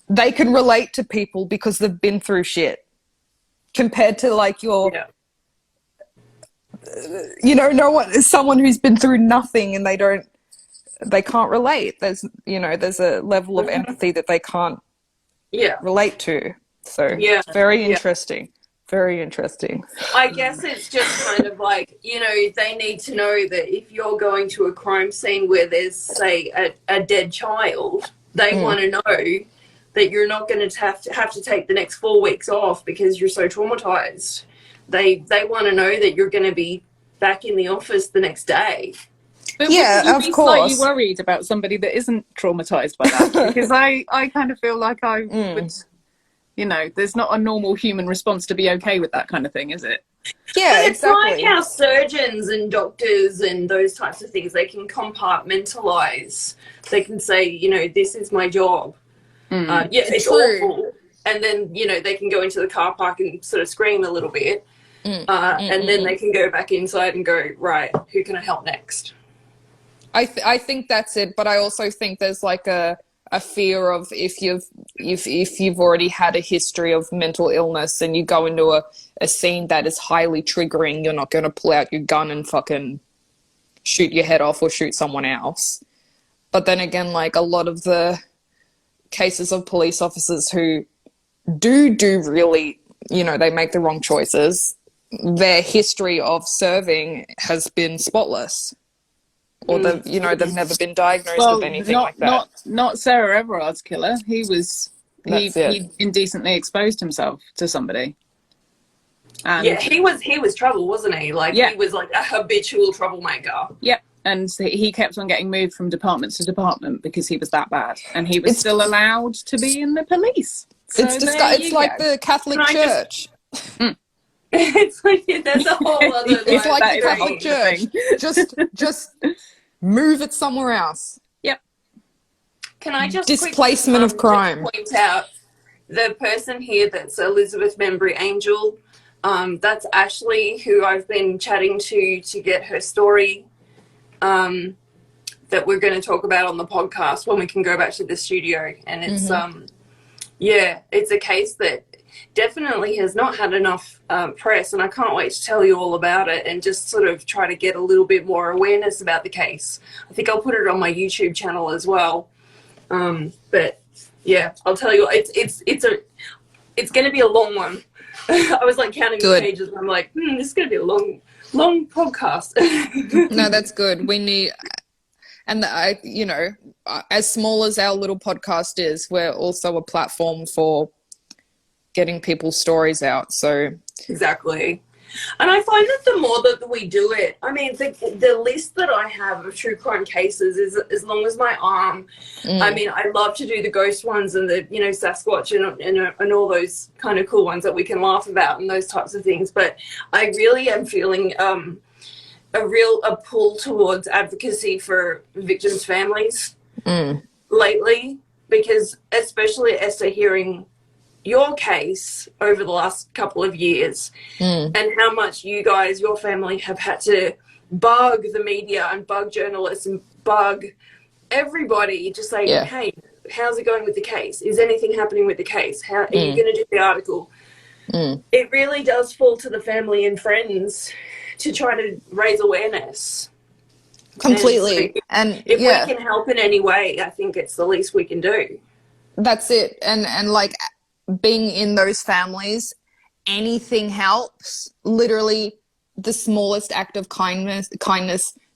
they can relate to people because they've been through shit, compared to like your someone who's been through nothing and they can't relate. There's a level of empathy that they can't relate to. So very interesting. Very interesting. I guess it's just kind of like, they need to know that if you're going to a crime scene where there's, say, a dead child, they want to know that you're not going to have to take the next 4 weeks off because you're so traumatized. They want to know that you're going to be back in the office the next day. But would you be slightly worried about somebody that isn't traumatized by that? Because I kind of feel like I would... there's not a normal human response to be okay with that kind of thing, is it? Yeah, but it's like how surgeons and doctors and those types of things, they can compartmentalize. They can say, this is my job. It's awful. And then, they can go into the car park and sort of scream a little bit. And then they can go back inside and go, right, who can I help next? I think that's it. But I also think there's like a fear of if you've already had a history of mental illness and you go into a scene that is highly triggering, you're not going to pull out your gun and fucking shoot your head off or shoot someone else. But then again, like, a lot of the cases of police officers who do really, you know, they make the wrong choices, their history of serving has been spotless. Or they've never been diagnosed with anything like that. Not Sarah Everard's killer. He indecently exposed himself to somebody. And yeah, he was trouble, wasn't he? Like, he was like a habitual troublemaker. Yep. And he kept on getting moved from department to department because he was that bad, and he was still allowed to be in the police. So it's like the Catholic Church. It's like there's a whole other. It's like the Catholic Church. Just move it somewhere else. Yep. Can I just displacement of crime? Point out the person here that's Elizabeth Membry Angel. That's Ashley, who I've been chatting to get her story. That we're going to talk about on the podcast when we can go back to the studio. And it's it's a case that definitely has not had enough press, and I can't wait to tell you all about it and just sort of try to get a little bit more awareness about the case. I think I'll put it on my YouTube channel as well. But yeah, I'll tell you, it's going to be a long one. I was like counting the pages, and I'm like, this is going to be a long podcast. No, that's good. We need, and as small as our little podcast is, we're also a platform for getting people's stories out. So exactly. And I find that the more that we do it, I mean, the list that I have of true crime cases is as long as my arm. I mean, I love to do the ghost ones and the, Sasquatch and all those kind of cool ones that we can laugh about and those types of things. But I really am feeling a pull towards advocacy for victims' families lately, because especially Esther, hearing your case over the last couple of years and how much you guys, your family, have had to bug the media and bug journalists and bug everybody to say, hey, how's it going with the case? Is anything happening with the case? How are you going to do the article? It really does fall to the family and friends to try to raise awareness. Completely. And if we can help in any way, I think it's the least we can do. That's it. And like, being in those families, anything helps. Literally, the smallest act of kindness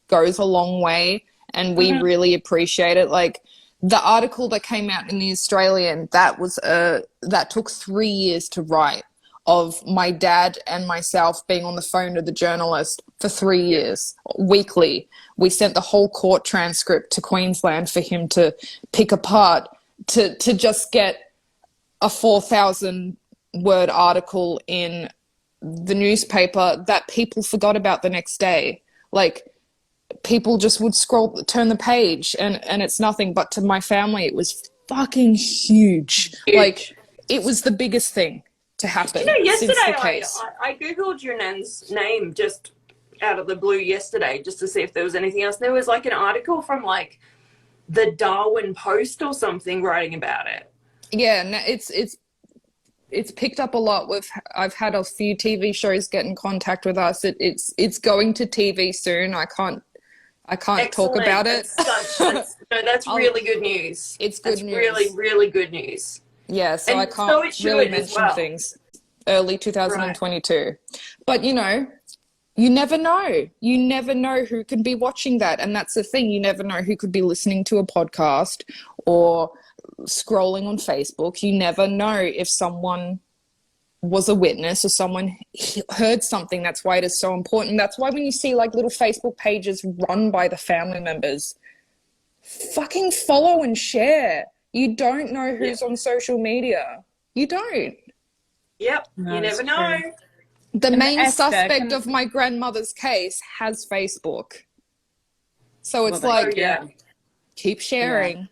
goes a long way, and we really appreciate it. Like, the article that came out in the Australian, that took 3 years to write, of my dad and myself being on the phone to the journalist for 3 years, weekly. We sent the whole court transcript to Queensland for him to pick apart, to just get a 4,000 word article in the newspaper that people forgot about the next day. Like, people just would turn the page, and it's nothing. But to my family, it was fucking huge. Like, it was the biggest thing to happen. Yesterday since the case. I googled your nan's name just out of the blue yesterday, just to see if there was anything else. There was like an article from like the Darwin Post or something writing about it. Yeah, it's picked up a lot. I've had a few TV shows get in contact with us. It's going to TV soon. I can't Excellent. talk about it. That's really good news. It's good that's news. Really, really good news. Yeah, so I can't really mention things. Early 2022, right. But you never know. You never know who could be watching that, and that's the thing. You never know who could be listening to a podcast or scrolling on Facebook. You never know if someone was a witness or someone heard something. That's why it is so important. That's why when you see like little Facebook pages run by the family members, fucking follow and share. You don't know who's on social media. You don't. Yep. No, you never know. True. The main suspect of my grandmother's case has Facebook. So it's keep sharing. Yeah.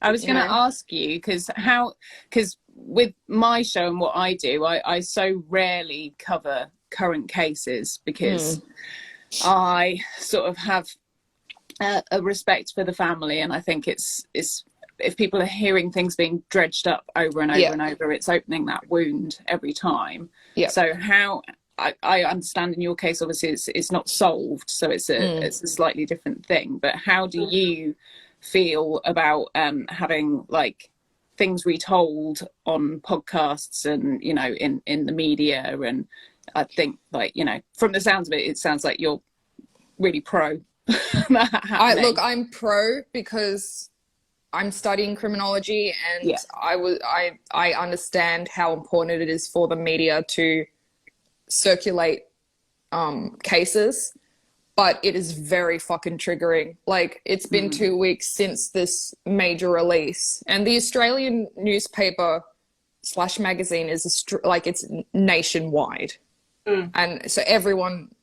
I was going to ask you, because with my show and what I do, I so rarely cover current cases because I sort of have a respect for the family, and I think it's if people are hearing things being dredged up over and over and over, it's opening that wound every time. Yeah. So I understand in your case, obviously, it's not solved, so it's a slightly different thing. But how do you feel about having like things retold on podcasts and, you know, in the media? And I think, like, you know, from the sounds of it, it sounds like you're really pro. I'm pro because I'm studying criminology, and I understand how important it is for the media to circulate cases, but it is very fucking triggering. Like, it's been 2 weeks since this major release, and the Australian newspaper / magazine is it's nationwide, and so everyone,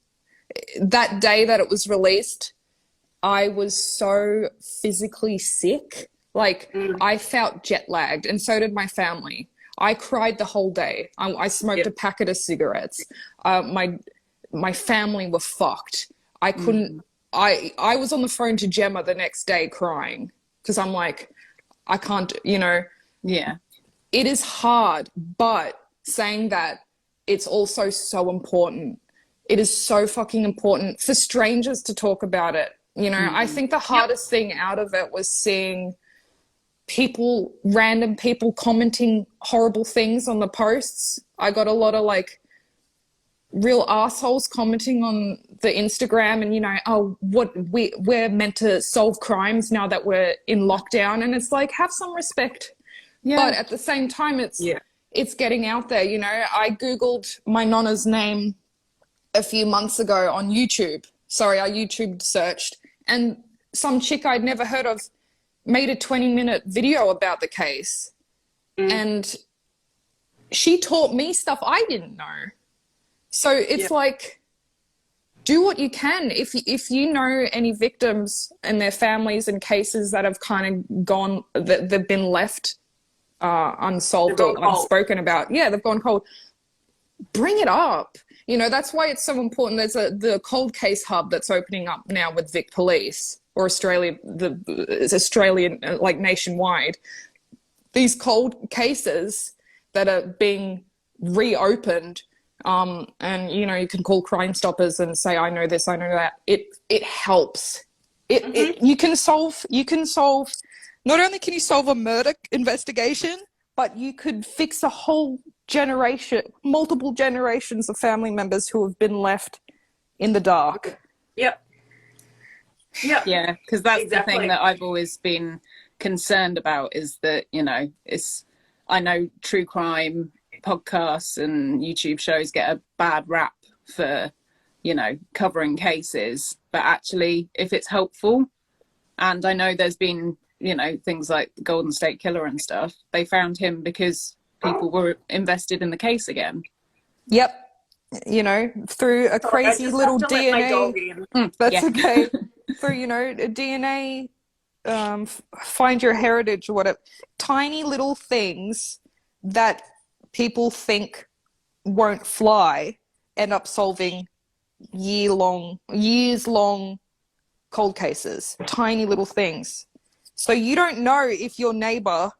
that day that it was released, I was so physically sick. Like, I felt jet lagged, and so did my family. I cried the whole day. I smoked a packet of cigarettes. My family were fucked. I couldn't. I was on the phone to Gemma the next day crying because I'm like, I can't. You know. Yeah. It is hard, but saying that, it's also so important. It is so fucking important for strangers to talk about it. You know, I think the hardest thing out of it was seeing random people commenting horrible things on the posts. I got a lot of like real assholes commenting on the Instagram and, you know, oh, we're meant to solve crimes now that we're in lockdown. And it's like, have some respect. Yeah. But at the same time, it's getting out there. You know, I Googled my nonna's name a few months ago on YouTube. Sorry, I YouTube searched, and some chick I'd never heard of made a 20-minute video about the case. And she taught me stuff I didn't know. So it's like, do what you can. If you know any victims and their families and cases that have kind of gone, that they've been left unsolved or unspoken about. Yeah, they've gone cold. Bring it up. You know, that's why it's so important. There's the cold case hub that's opening up now with Vic Police, or Australian, like nationwide. These cold cases that are being reopened, and, you know, you can call Crime Stoppers and say, I know this, I know that. It helps. You can solve, not only can you solve a murder investigation, but you could fix a whole generation, multiple generations of family members who have been left in the dark. Yep. Yeah, because that's the thing that I've always been concerned about, is that, you know, I know true crime podcasts and YouTube shows get a bad rap for, you know, covering cases, but actually, if it's helpful, and I know there's been, you know, things like the Golden State Killer and stuff, they found him because people were invested in the case again. Yep. You know, through a crazy little DNA. That's okay. Through, you know, a DNA, find your heritage or whatever. Tiny little things that people think won't fly end up solving years long cold cases. Tiny little things. So you don't know if your neighbor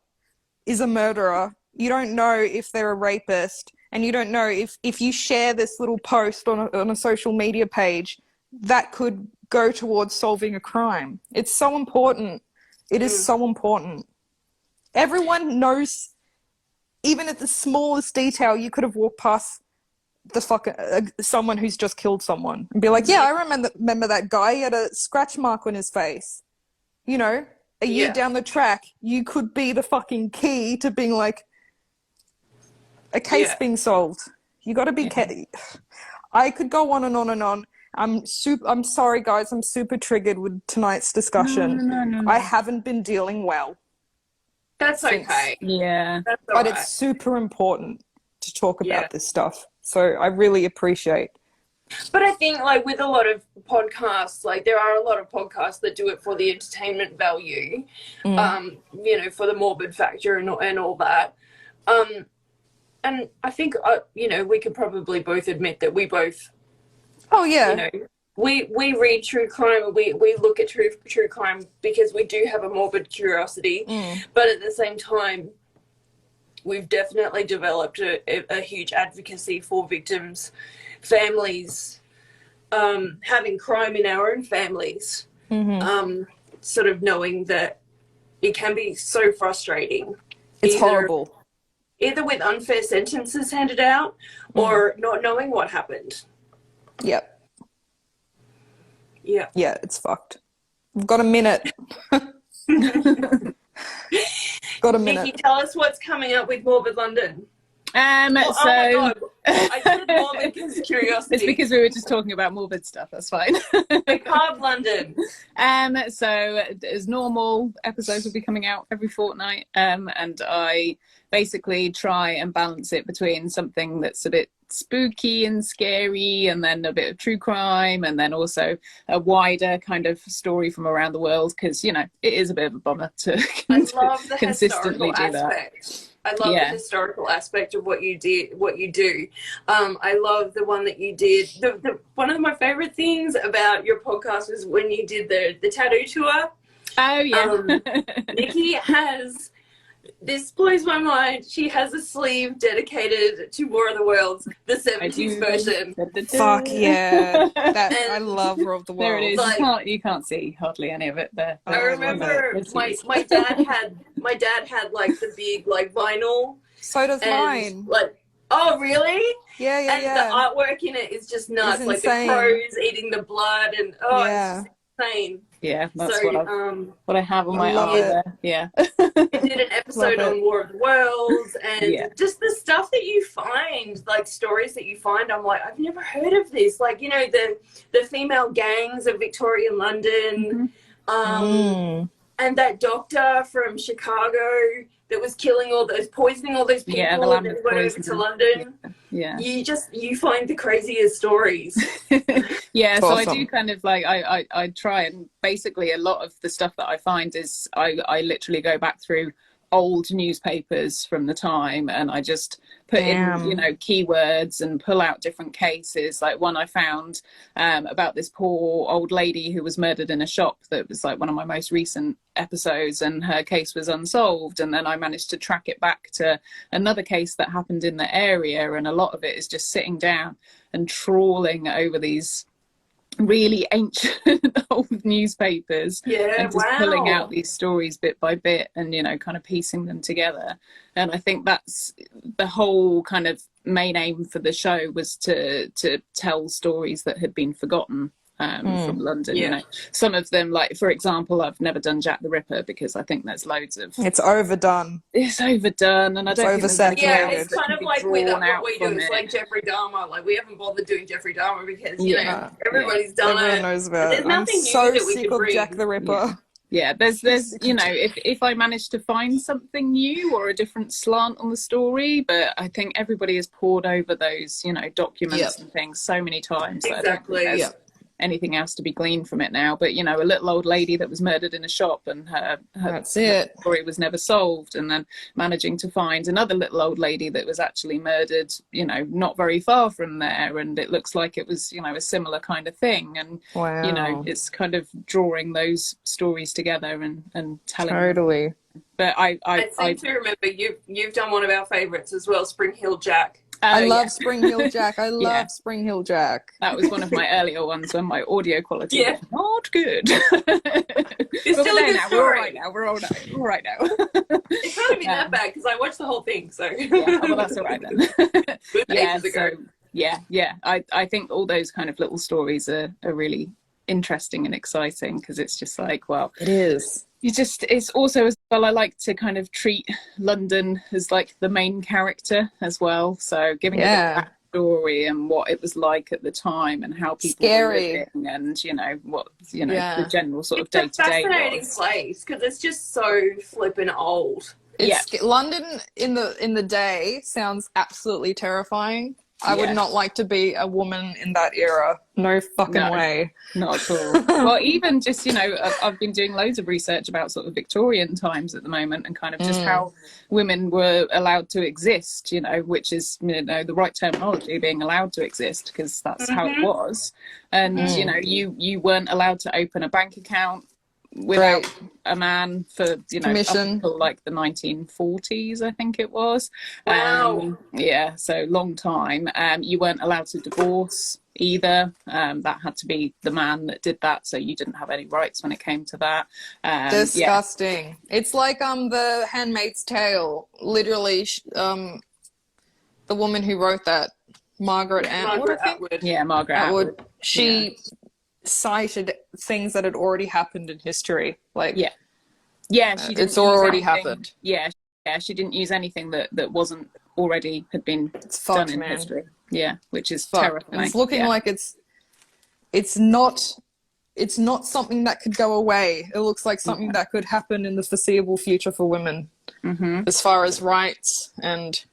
is a murderer. You don't know if they're a rapist. And you don't know if you share this little post on a social media page, that could go towards solving a crime. It's so important. It is so important. Everyone knows, even at the smallest detail, you could have walked past the someone who's just killed someone and be like, yeah, I remember that guy. He had a scratch mark on his face. You know, a year down the track, you could be the fucking key to being like, a case being solved. You got to be I could go on and on and on. I'm sorry, guys. I'm super triggered with tonight's discussion. No. I haven't been dealing well. That's okay. Yeah. That's but it's super important to talk about this stuff. So I really appreciate. But I think, like, with a lot of podcasts, like, there are a lot of podcasts that do it for the entertainment value, you know, for the morbid factor and all that. And I think, you know, we could probably both admit that we both, you know, we read true crime, and we look at true crime because we do have a morbid curiosity. But at the same time, we've definitely developed a huge advocacy for victims families having crime in our own families, sort of knowing that it can be so frustrating. It's horrible. Either with unfair sentences handed out or not knowing what happened. Yep. Yeah. Yeah, it's fucked. We've got a minute. Got a minute. Nikki, tell us what's coming up with Morbid London. So my God. I said morbid because curiosity. It's because we were just talking about morbid stuff. That's fine. Macabre London. So as normal, episodes will be coming out every fortnight, and I basically try and balance it between something that's a bit spooky and scary, and then a bit of true crime, and then also a wider kind of story from around the world, because it is a bit of a bummer to consistently do that. I love the historical aspect of what you do. I love the one that you did. One of my favorite things about your podcast was when you did the tattoo tour. Oh yeah. Nikki has, this blows my mind, she has a sleeve dedicated to War of the Worlds, the 70s version. Fuck yeah. I love War of the Worlds. There it is. Like, you can't see hardly any of it there. I remember my dad had like the big like vinyl. So does mine. Like, oh really? Yeah. And the artwork in it is just nuts. It's like insane. the crows eating the blood, and it's insane. Yeah, that's what I have on my arm there. Yeah. You did an episode on War of the Worlds, and just the stuff that you find, like stories that you find, I'm like, I've never heard of this. Like, the female gangs of Victorian London, and that doctor from Chicago that was poisoning all those people, and then went over to London. Yeah. You find the craziest stories. Yeah, It's so awesome. I do kind of like, I try, and basically a lot of the stuff that I find is I literally go back through old newspapers from the time, and I just put in keywords and pull out different cases. Like one I found about this poor old lady who was murdered in a shop, that was like one of my most recent episodes, and her case was unsolved, and then I managed to track it back to another case that happened in the area, and a lot of it is just sitting down and trawling over these really ancient old newspapers and just pulling out these stories bit by bit, and kind of piecing them together. And I think that's the whole kind of main aim for the show, was to tell stories that had been forgotten from London. Some of them, like for example, I've never done Jack the Ripper because I think there's loads of It's overdone, And and I don't think it's kind of like with what we do. It's like Jeffrey Dahmer. Like, we haven't bothered doing Jeffrey Dahmer because everybody's done it. Everyone knows about it. There's I'm so sick of Jack the Ripper. Yeah, there's if I manage to find something new or a different slant on the story, but I think everybody has pored over those documents and things so many times. Exactly. That I don't think there's anything else to be gleaned from it now. But a little old lady that was murdered in a shop, and her story was never solved, and then managing to find another little old lady that was actually murdered not very far from there, and it looks like it was a similar kind of thing. And it's kind of drawing those stories together and telling them. But I seem to remember you've done one of our favorites as well, Spring Hill Jack. I love Spring Hill Jack. I love Spring Hill Jack. That was one of my earlier ones when my audio quality was not good. It's still a good story. We're all right now. It can't be that bad because I watched the whole thing. So well, that's all right then. I think all those kind of little stories are really interesting and exciting, because it's just like, well, it is. It's also as well, I like to kind of treat London as like the main character as well. So giving it a backstory and what it was like at the time, and how people were living, and what the general sort of day to day. It's a fascinating place because it's just so flippin' old. London in the day sounds absolutely terrifying. I would not like to be a woman in that era. No fucking way. Not at all. Well, even just, I've been doing loads of research about sort of Victorian times at the moment, and kind of just how women were allowed to exist, which is, the right terminology, being allowed to exist, because that's how it was. And, you weren't allowed to open a bank account without a man for, you know, up Permission. until like the 1940s, I think it was. Wow. Yeah, so long time. You weren't allowed to divorce either. That had to be the man that did that, so you didn't have any rights when it came to that. Disgusting. Yeah. It's like the Handmaid's Tale. Literally, the woman who wrote that, Margaret Atwood. Yeah, Margaret Atwood. She cited things that had already happened in history. Like, yeah, she didn't it's already anything, happened. Yeah, she didn't use anything that wasn't already had been done in history. Yeah, which is terrifying. And it's looking like it's not something that could go away. It looks like something that could happen in the foreseeable future for women, as far as rights and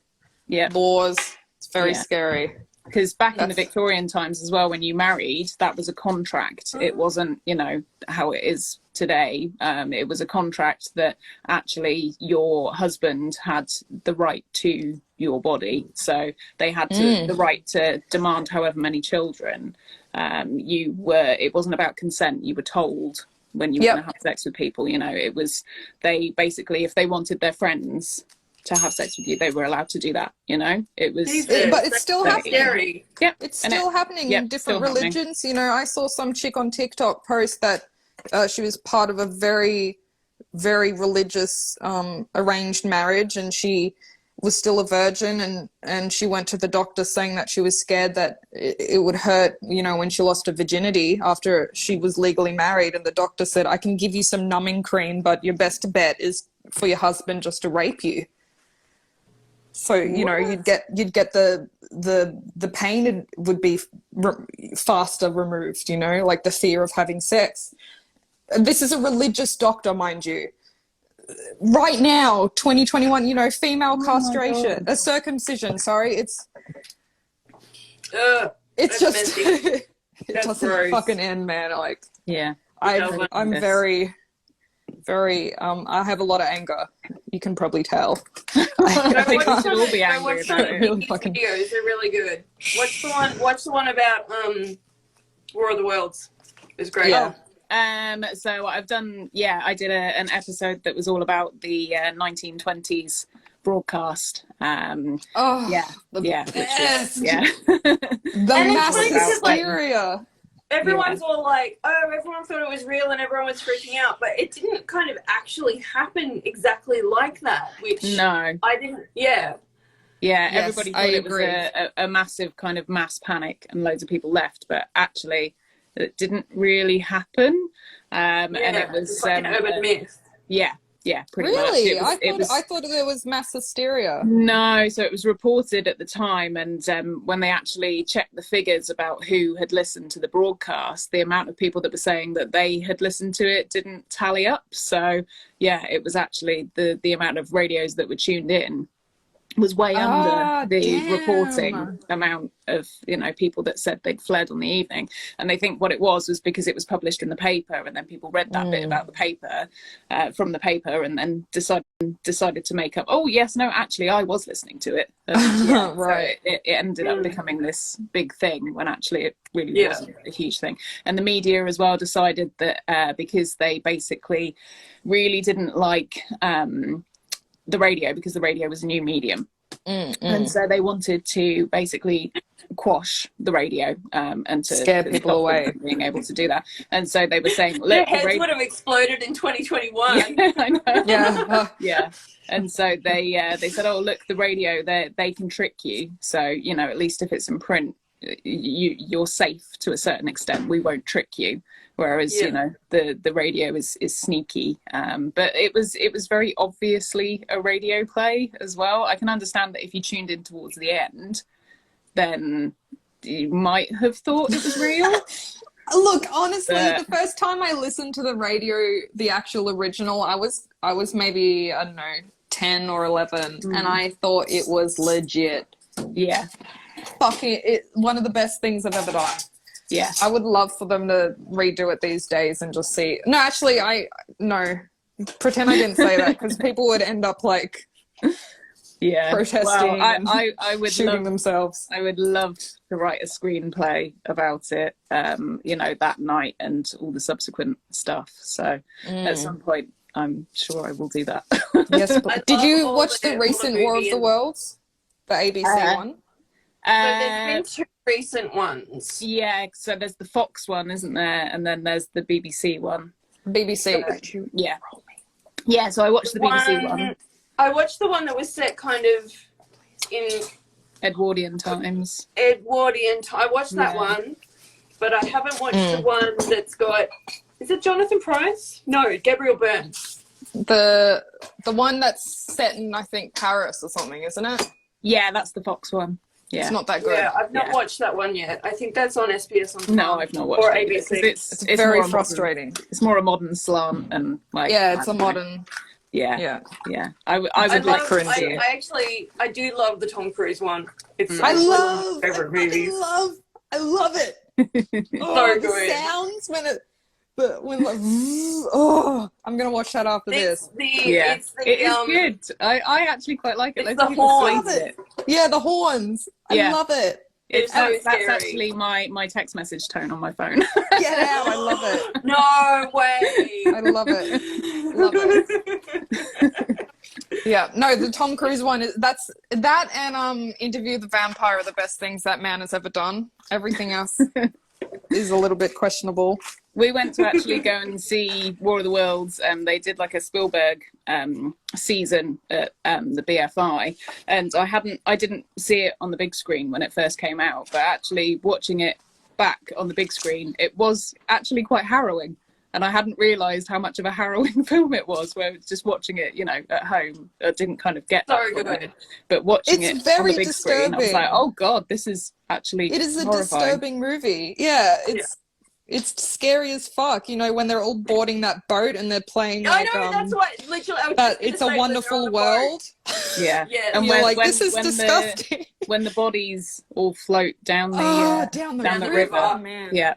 laws. It's very scary. Because back in the Victorian times as well, when you married, that was a contract. It wasn't, you know, how it is today. It was a contract that actually your husband had the right to your body. So they had the right to demand however many children. It wasn't about consent. You were told when you were going to have sex with people. You know, it was, they basically, if they wanted their friends to have sex with you, they were allowed to do that. You know, it was, but it's still happening. Yeah, it's still happening in different religions. You know, I saw some chick on TikTok post that she was part of a very, very religious arranged marriage, and she was still a virgin, and she went to the doctor saying that she was scared that it would hurt, you know, when she lost her virginity after she was legally married. And the doctor said, I can give you some numbing cream, but your best bet is for your husband just to rape you. So, you know, you'd get the pain would be faster removed, you know, like the fear of having sex. This is a religious doctor, mind you. Right now, 2021, you know, female castration, a circumcision, sorry, it's just, it doesn't fucking end, man. Like, I'm very, very, I have a lot of anger. You can probably tell. I watched some videos. They're really good. Watch the one about War of the Worlds. It's great. Yeah. So I've done, I did an episode that was all about the 1920s broadcast. The mass hysteria. Everyone's all like, oh, everyone thought it was real and everyone was freaking out, but it didn't kind of actually happen exactly like that, which I didn't, everybody thought it was a massive kind of mass panic and loads of people left, but actually it didn't really happen. And it was like an urban myth. Yeah, pretty really? much. I thought there was mass hysteria. No, so it was reported at the time, and when they actually checked the figures about who had listened to the broadcast, the amount of people that were saying that they had listened to it didn't tally up. So, it was actually the amount of radios that were tuned in was way under the reporting amount of, you know, people that said they'd fled on the evening. And they think what it was because it was published in the paper, and then people read that bit about the paper from the paper, and then decided to make up, oh yes, no, actually I was listening to it. Right. So it ended up becoming this big thing when actually it really wasn't a huge thing. And the media as well decided that because they basically really didn't like the radio, because the radio was a new medium, and so they wanted to basically quash the radio and to scare people away from being able to do that. And so they were saying, their heads would have exploded in 2021. I know. And so they said, oh look, the radio, they can trick you, so, you know, at least if it's in print, you're safe to a certain extent. We won't trick you. Whereas you know, the radio is sneaky, but it was very obviously a radio play as well. I can understand that if you tuned in towards the end, then you might have thought it was real. Look, honestly, the first time I listened to the radio, the actual original, I was maybe, I don't know, 10 or 11, and I thought it was legit. Yeah, fucking one of the best things I've ever done. Yeah, I would love for them to redo it these days and just see. No, actually, pretend I didn't say that, because people would end up like Yeah, protesting well, and I would shooting love, themselves. I would love to write a screenplay about it, you know, that night and all the subsequent stuff. So at some point, I'm sure I will do that. Yes, but did you watch the all recent War of the Worlds? The ABC one? So there's been 2 recent ones. Yeah, so there's the Fox one, isn't there? And then there's the BBC one. BBC. Yeah. Yeah, so I watched the BBC one. I watched the one that was set kind of in Edwardian times. I watched that one, but I haven't watched the one that's got. Is it Jonathan Pryce? No, Gabriel Byrne. The one that's set in, I think, Paris or something, isn't it? Yeah, that's the Fox one. Yeah. It's not that good. Yeah, I've not watched that one yet. I think that's on SBS on No, I've not watched or it. ABC. It's very more frustrating. It's more a modern slant and like. Yeah, it's a modern. Yeah. I would I like cringy. I do love the Tom Cruise one. It's I one of love my favorite movies. I love it. So good. The sounds when like, oh, I'm gonna watch that after this. It is good. I actually quite like it. It's the horns. Yeah, the horns. I love it. That's actually my text message tone on my phone. Get out! I love it. No way. I love it. Love it. Yeah, no, the Tom Cruise one that and Interview with the Vampire are the best things that man has ever done. Everything else is a little bit questionable. We went to actually go and see War of the Worlds, and they did like a Spielberg season at the BFI, and I didn't see it on the big screen when it first came out, but actually watching it back on the big screen, it was actually quite harrowing. And I hadn't realised how much of a harrowing film it was, where it's just watching it, you know, at home. I didn't kind of get that from it. But watching it on the big screen, I was like, oh God, this is actually It is a horrifying. disturbing movie. Yeah, it's scary as fuck. You know, when they're all boarding that boat and they're playing like, I know, that's what, literally, I was that It's a Wonderful World. Yeah. And you're like, this is disgusting. When the bodies all float down the, down the river. Oh, man. Yeah.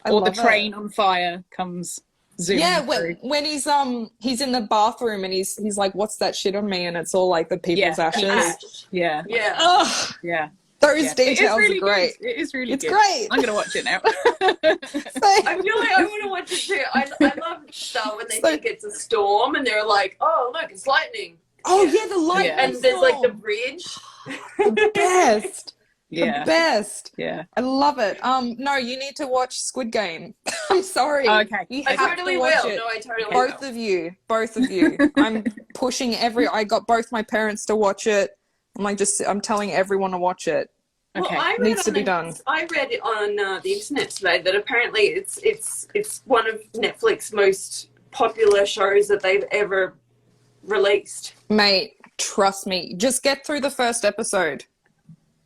Or the train on fire comes zooming through. When he's in the bathroom and he's like, what's that shit on me? And it's all like the people's ashes. Yeah. Oh, yeah. Those details really are great. Good. It is really good. It's great. I'm gonna watch it now. I feel like I want to watch it too. I love stuff when they think it's a storm and they're like, oh look, it's lightning. Oh yeah, the lightning. And there's like the bridge. The best. Yeah. The best. Yeah. I love it. No, you need to watch Squid Game. I'm sorry. Okay. You I have totally to watch will. it. No, I totally Both will. Both of you. I'm pushing I got both my parents to watch it. I'm telling everyone to watch it. Okay. Well, Needs to be done. I read it on the internet today that apparently it's one of Netflix's most popular shows that they've ever released. Mate, trust me. Just get through the first episode.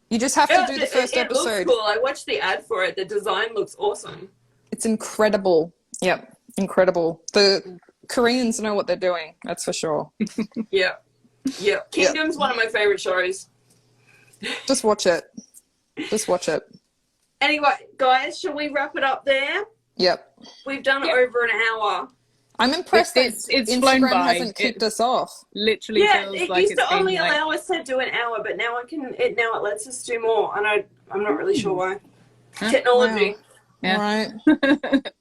You just have to do the first episode. It looks cool. I watched the ad for it. The design looks awesome. It's incredible. Yep, incredible. The Koreans know what they're doing. That's for sure. Yeah. Kingdom's one of my favorite shows. Just watch it. Just watch it. Anyway, guys, shall we wrap it up there? Yep. We've done over an hour. I'm impressed that it's Instagram flown by. hasn't kicked us off. Literally feels it like used it's to been only like... allow us to do an hour, but now it lets us do more, and I'm not really sure why. Technology. Wow. Yeah. Right.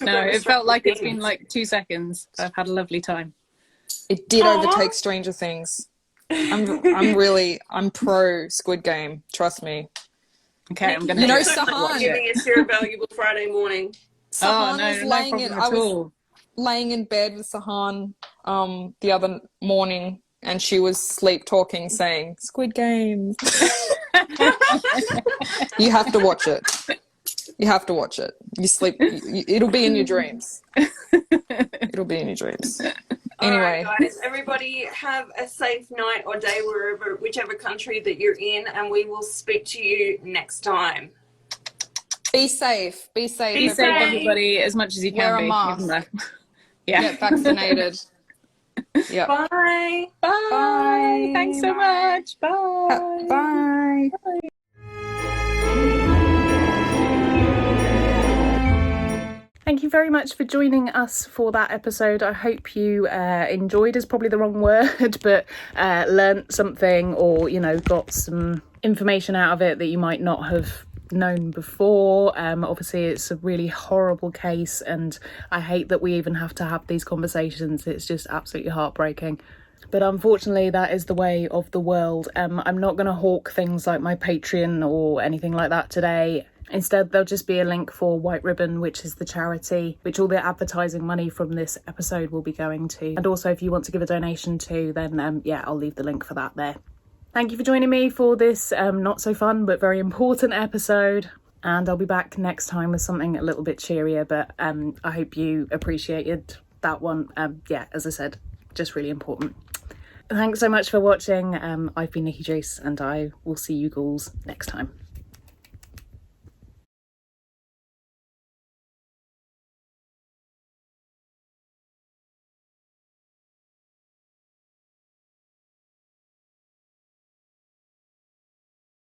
No, it felt like it's been like 2 seconds. I've had a lovely time. It did overtake Stranger Things. I'm pro Squid Game. Trust me. Okay, I'm gonna. You know, Sahan giving us your valuable Friday morning. Sahan no problem. laying in bed with Sahan the other morning, and she was sleep talking, saying Squid Game. You have to watch it. You have to watch it. You sleep. It'll be in your dreams. It'll be in your dreams. Anyway, all right, guys, everybody have a safe night or day whichever country that you're in, and we will speak to you next time. be safe. Be safe. Be safe, everybody, as much as you can. Wear a mask. Get vaccinated. Yeah. Bye. Bye. Bye. Thanks so much. Bye. Bye. Thank you very much for joining us for that episode. I hope you enjoyed is probably the wrong word, but learnt something, or, you know, got some information out of it that you might not have known before. Obviously it's a really horrible case, and I hate that we even have to have these conversations. It's just absolutely heartbreaking. But unfortunately, that is the way of the world. I'm not going to hawk things like my Patreon or anything like that today. Instead, there'll just be a link for White Ribbon, which is the charity which all the advertising money from this episode will be going to. And also, if you want to give a donation to, then yeah, I'll leave the link for that there. Thank you for joining me for this not so fun but very important episode. And I'll be back next time with something a little bit cheerier, but I hope you appreciated that one. Yeah, as I said, just really important. Thanks so much for watching. I've been Nikki Jace, and I will see you ghouls next time.